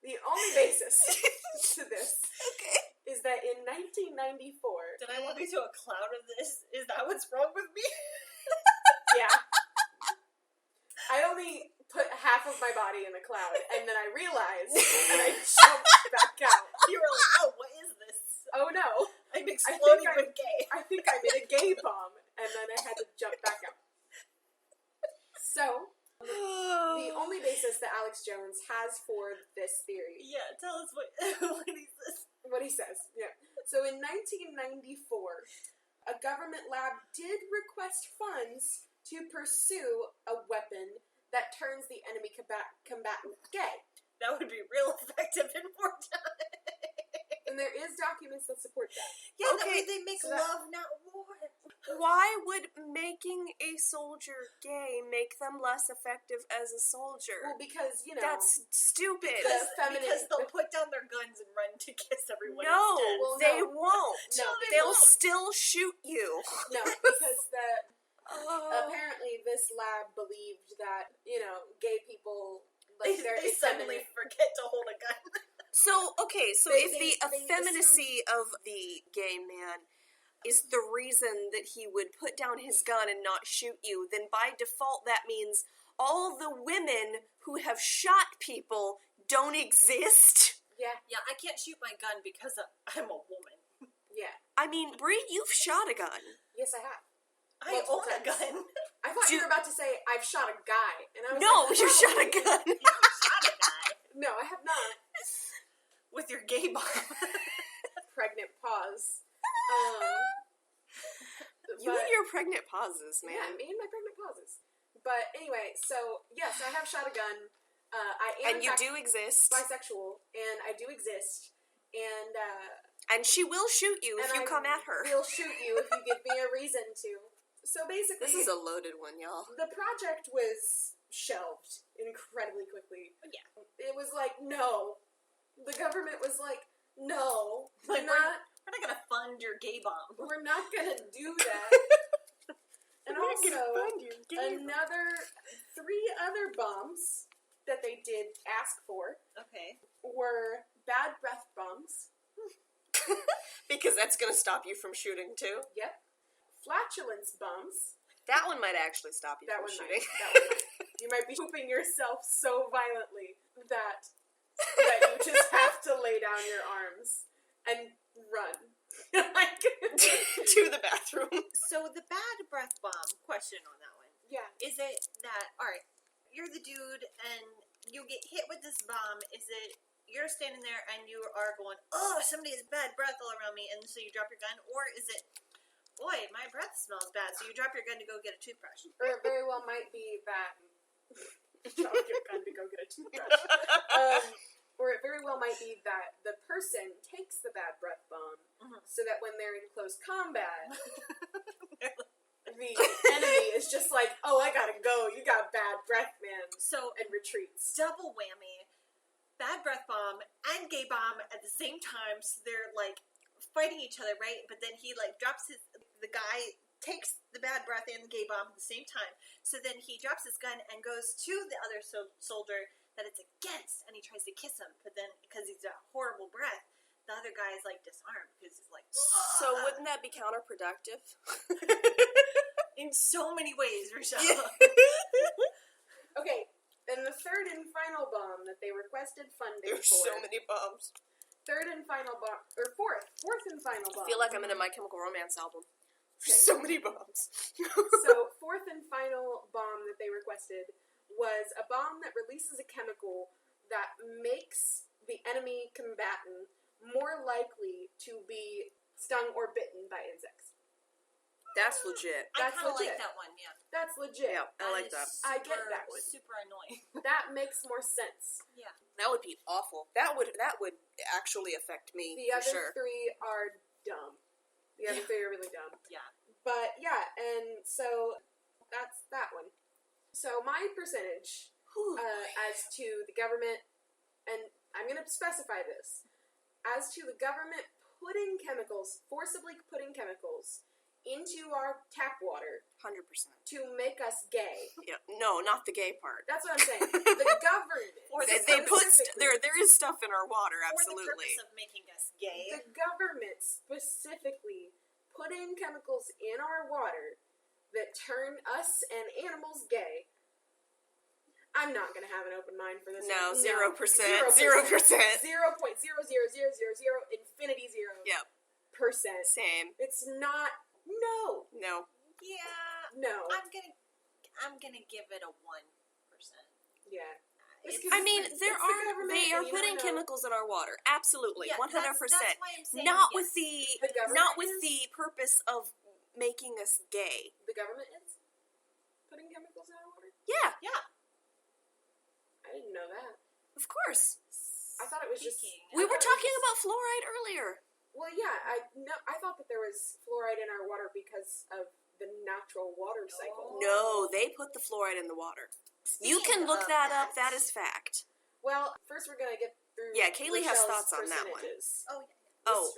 the only basis to this is that in 1994, Did I walk into a cloud of this? Is that what's wrong with me? yeah, I only put half of my body in the cloud, and then I realized, and I jumped back out. You were like, oh, what is this? Oh no, I'm exploding I- with gay. I think I'm in a gay bomb, and then I had to jump back out. So, the only basis that Alex Jones has for this theory, Yeah, tell us what is this? what he says, yeah. So in 1994, a government lab did request funds to pursue a weapon that turns the enemy combatant gay. That would be real effective in wartime. And there is documents that support that. Yeah, Okay, that way they make so that- love, not war. Why would making a soldier gay make them less effective as a soldier? Well, because, you know, That's stupid. Because they'll put down their guns and run to kiss everyone No, instead. Well, they no. won't. No, They'll won't. still shoot you. no, because the Oh. apparently this lab believed that, you know, gay people, like, they're they suddenly effeminate. forget to hold a gun. So, okay, so They- if the they effeminacy of the gay man is the reason that he would put down his gun and not shoot you, then by default that means all the women who have shot people don't exist. Yeah, Yeah, I can't shoot my gun because I'm a woman. yeah. I mean, Brie, you've shot a gun. Yes, I have. I Multiple own a times. gun. I thought you were about to say, I've shot a guy. And I was No, like, you shot a gun. You shot a guy No, I have not. with your gay bomb. Pregnant pause. You and your pregnant pauses, Yeah, man. me and my pregnant pauses. But anyway, so, yes, I have shot a gun. I am And you do exist. bisexual, and I do exist. And And she will shoot you if and you I come at her. will shoot you if you give me a reason to. So basically, This is a loaded one, y'all. the project was shelved incredibly quickly. Yeah. It was like, no. The government was like, no, Like, we're not gonna fund your gay bomb. we're not gonna do that. And also, another 3 other bombs that they did ask for Okay. were bad breath bombs. Because that's going to stop you from shooting, too. Yep. Flatulence bombs. That one might actually stop you That from one shooting. might. That one might. You might be pooping yourself so violently that you just have to lay down your arms and run. Like, To the bathroom. So the bad breath bomb question on that one. yeah. Is it that, alright, you're the dude and you get hit with this bomb, is it you're standing there and you are going, oh, somebody has bad breath all around me, and so you drop your gun? Or is it, boy, my breath smells bad, so you drop your gun to go get a toothbrush? Or it very well might be that drop your gun to go get a toothbrush. Or it very well might be that the person takes the bad breath bomb so that when they're in close combat, the enemy is just like, oh, I gotta go. You got bad breath, man. So, And retreats. double whammy, bad breath bomb and gay bomb at the same time, so they're like fighting each other, right? But then he like drops the guy takes the bad breath and the gay bomb at the same time, so then he drops his gun and goes to the other soldier that it's against, and he tries to kiss him, but then because he's got horrible breath, the other guy is like disarmed because he's like, So wouldn't that be counterproductive? in so many ways, Rachelle. Okay, and the third and final bomb that they requested funding There's for so many bombs. third and final bomb, or fourth and final bomb. I feel like I'm in a My Chemical Romance album. Okay. So many bombs. So, fourth and final bomb that they requested was a bomb that releases a chemical that makes the enemy combatant more likely to be stung or bitten by insects. That's legit. I That's kind of legit. like that one, yeah. That's legit. Yeah, I like that. I get that one. Super annoying. That makes more sense. Yeah. That would be awful. That would actually affect me, The for other sure. three are dumb. The other three are really dumb. Yeah. But yeah, and so that's that one. So my percentage as to the government, and I'm going to specify this, as to the government forcibly putting chemicals into our tap water 100%. to make us gay. Yeah. No, not the gay part. That's what I'm saying. The government. They put there is stuff in our water, For the absolutely. purpose of making us gay. The government specifically put in chemicals in our water that turn us and animals gay. I'm not going to have an open mind for this. No, one. 0%. 0%. 0.00000 infinity zero. Yep. Percent. Same. It's not. No. No. Yeah. No. I'm gonna give it a 1%. Yeah. I mean, they are putting chemicals in our water. Absolutely. Yeah, 100%. that's why I'm saying Not yes. with the government not with is? the purpose of making us gay. The government is putting chemicals in our water? Yeah, I didn't know that. of course. I thought it was just. Speaking We were talking about fluoride earlier. Well, yeah, I thought that there was fluoride in our water because of the natural water cycle. No, they put the fluoride in the water. You can Speaking look of that up. That is fact. Well, first we're gonna get through. Yeah, Kalie has Rochelle's thoughts on that one. percentages. Oh,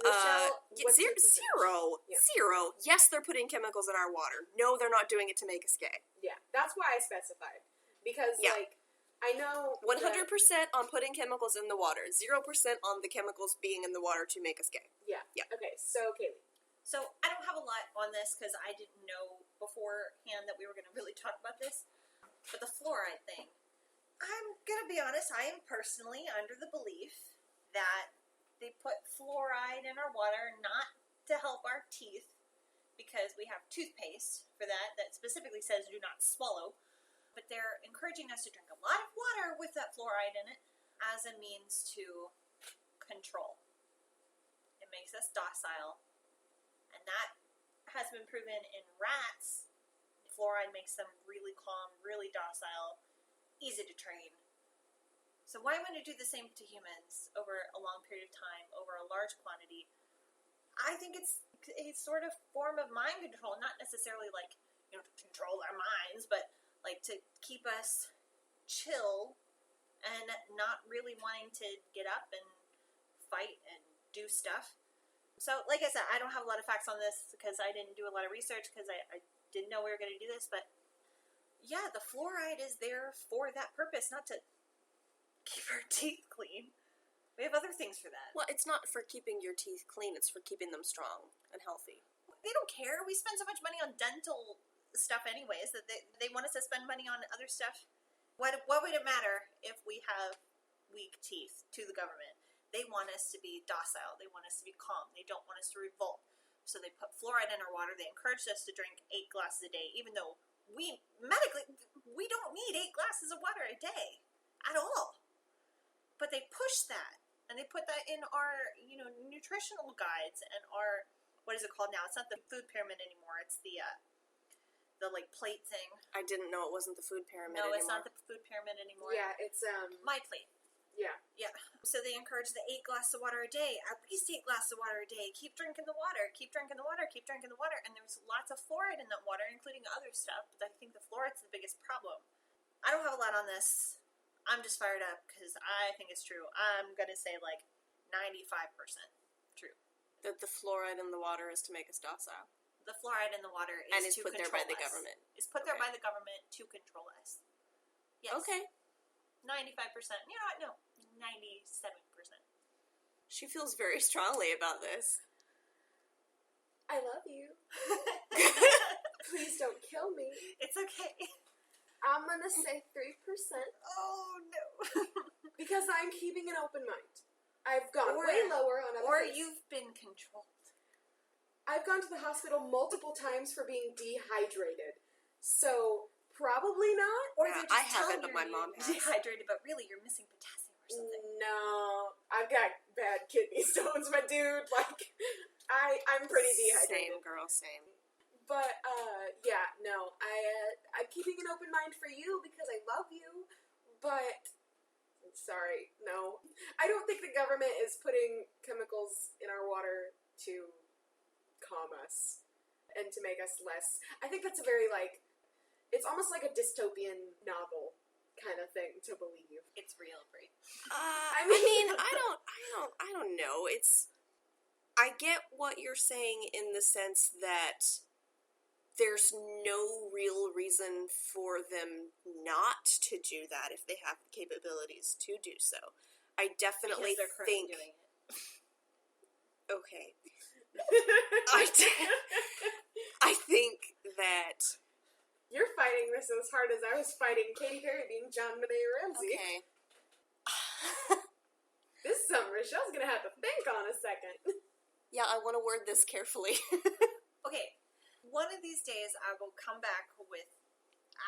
yeah. Rochelle, what's your zero. percentage? Yeah. Zero. Yes, they're putting chemicals in our water. No, they're not doing it to make us gay. Yeah, that's why I specified. Because, Yeah. like, I know. 100% on putting chemicals in the water. 0% on the chemicals being in the water to make us gay. Yeah. Yeah. Okay, so, Kalie. So I don't have a lot on this because I didn't know beforehand that we were going to really talk about this. But the fluoride thing, I'm going to be honest, I am personally under the belief that they put fluoride in our water not to help our teeth because we have toothpaste for that specifically says do not swallow. But they're encouraging us to drink a lot of water with that fluoride in it as a means to control. It makes us docile. And that has been proven in rats. Fluoride makes them really calm, really docile, easy to train. So why wouldn't it do the same to humans over a long period of time, over a large quantity? I think it's a sort of form of mind control, not necessarily like, to control our minds, but like to keep us chill and not really wanting to get up and fight and do stuff. So, like I said, I don't have a lot of facts on this because I didn't do a lot of research because I didn't know we were going to do this. But, yeah, the fluoride is there for that purpose, not to keep our teeth clean. We have other things for that. Well, it's not for keeping your teeth clean. It's for keeping them strong and healthy. They don't care. We spend so much money on dental stuff anyways that they want us to spend money on other stuff. What would it matter if we have weak teeth to the government? They want us to be docile. They want us to be calm. They don't want us to revolt. So they put fluoride in our water. They encouraged us to drink 8 glasses a day, even though we don't need 8 glasses of water a day at all. But they push that, and they put that in our, nutritional guides and our, what is it called now? It's not the food pyramid anymore. It's the like plate thing. I didn't know it wasn't the food pyramid No, anymore. it's not the food pyramid anymore. Yeah, it's, My plate. yeah. Yeah. So they encourage the 8 glasses of water a day, at least 8 glasses of water a day. Keep drinking the water, keep drinking the water, keep drinking the water. And there's lots of fluoride in that water, including other stuff. But I think the fluoride's the biggest problem. I don't have a lot on this. I'm just fired up because I think it's true. I'm going to say like 95% true. That the fluoride in the water is to make us docile. The fluoride in the water is And it's to put there control by the us. government. It's put there Okay. by the government to control us. Yes. Okay. 95%. You know what? No. 97%. She feels very strongly about this. I love you. Please don't kill me. It's okay. I'm gonna say 3%. Oh, no. Because I'm keeping an open mind. I've gone way lower on other Or things. you've been controlled. I've gone to the hospital multiple times for being dehydrated. So, probably not. Or Yeah, they're just I haven't, telling but you my mom you're has. dehydrated, but really you're missing potassium or something. No, I've got bad kidney stones, my dude. Like, I'm pretty dehydrated. Same, girl, same. But, yeah, no. I'm keeping an open mind for you because I love you, but... Sorry, no. I don't think the government is putting chemicals in our water to calm us and to make us less. I think that's a very, like, it's almost like a dystopian novel kind of thing to believe. It's real, Brie. I mean, I don't know. I get what you're saying in the sense that there's no real reason for them not to do that if they have the capabilities to do so. I definitely Because they're currently think... doing it. Okay. I think that... You're fighting this as hard as I was fighting Katy Perry being Jonbenet Ramsey. Okay. This is something Rachelle's gonna have to think on a second. Yeah, I want to word this carefully. Okay, one of these days I will come back with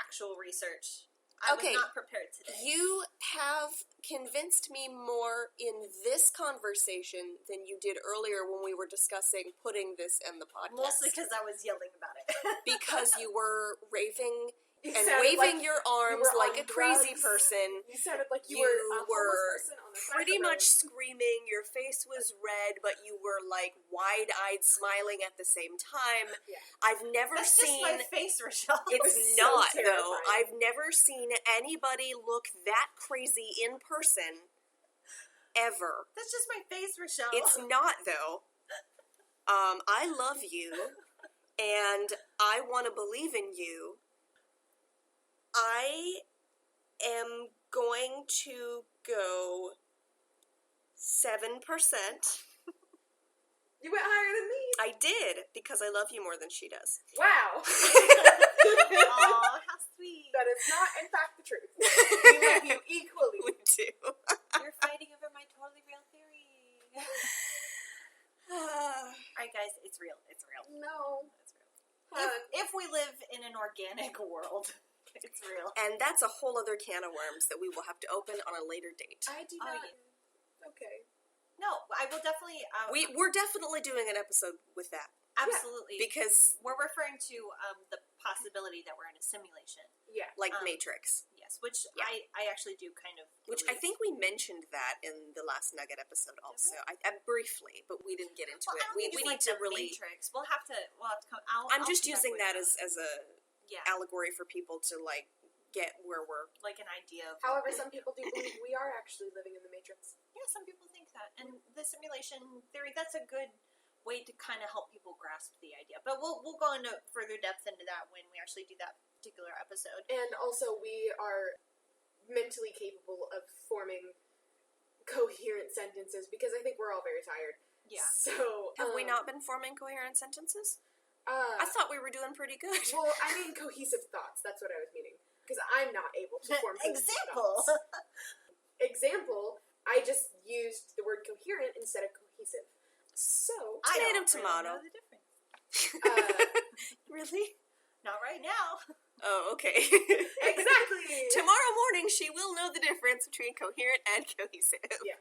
actual research. I Okay, was not prepared today. You have convinced me more in this conversation than you did earlier when we were discussing putting this in the podcast. Mostly because I was yelling about it. Because you were raving You and sounded waving like your you arms were like on a crazy drugs. person. You sounded like you You were a were homeless person on the side pretty of the much road. screaming. Your face was red, but you were like wide-eyed smiling at the same time. Yeah. I've never That's seen... just my face, Rochelle. It's was so not, though. terrifying. I've never seen anybody look that crazy in person, ever. That's just my face, Rochelle. It's not, though. I love you, and I want to believe in you. I am going to go 7%. You went higher than me. I did, because I love you more than she does. Wow. Aw, how sweet. That is not, in fact, the truth. We love you equally. We do. You're fighting over my totally real theory. Alright, guys, it's real. It's real. No. It's real. If we live in an organic world, it's real. And that's a whole other can of worms that we will have to open on a later date. I do Oh, not. yeah. Okay. No, I will definitely. We're definitely doing an episode with that. absolutely Because, we're referring to the possibility that we're in a simulation. Yeah. like Um, Matrix. Yes, which Yeah. I actually do kind of. Which I believe. think we mentioned that in the last Nugget episode also. I briefly, but we didn't get into Well, it. I don't We think it's need like to the really... Matrix. We'll have to come. I'm just come back using with that as a yeah, allegory for people to, like, get where we're... like an idea of. However, some people do believe we are actually living in the Matrix. Yeah, some people think that, and the simulation theory, that's a good way to kind of help people grasp the idea. But we'll go into further depth into that when we actually do that particular episode. And also, we are mentally capable of forming coherent sentences because I think we're all very tired. Yeah. So, Have we not been forming coherent sentences? I I thought we were doing pretty good. well, I mean cohesive thoughts. That's what I was meaning. Because I'm not able to form cohesive Example. thoughts. Example, I just used the word coherent instead of cohesive. So, I Tomato, don't tomato. really know the difference. Really? Not right now. Oh, okay. exactly! Tomorrow morning, she will know the difference between coherent and cohesive. Yeah.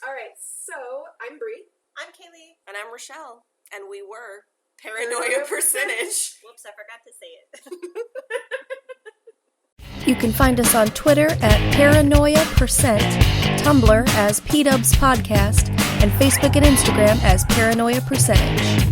Alright, so, I'm Brie. I'm Kalie. And I'm Rachelle. And we were Paranoia Percentage. Whoops, I forgot to say it. You can find us on Twitter at Paranoia Percent, Tumblr as Pdubs Podcast, and Facebook and Instagram as Paranoia Percentage.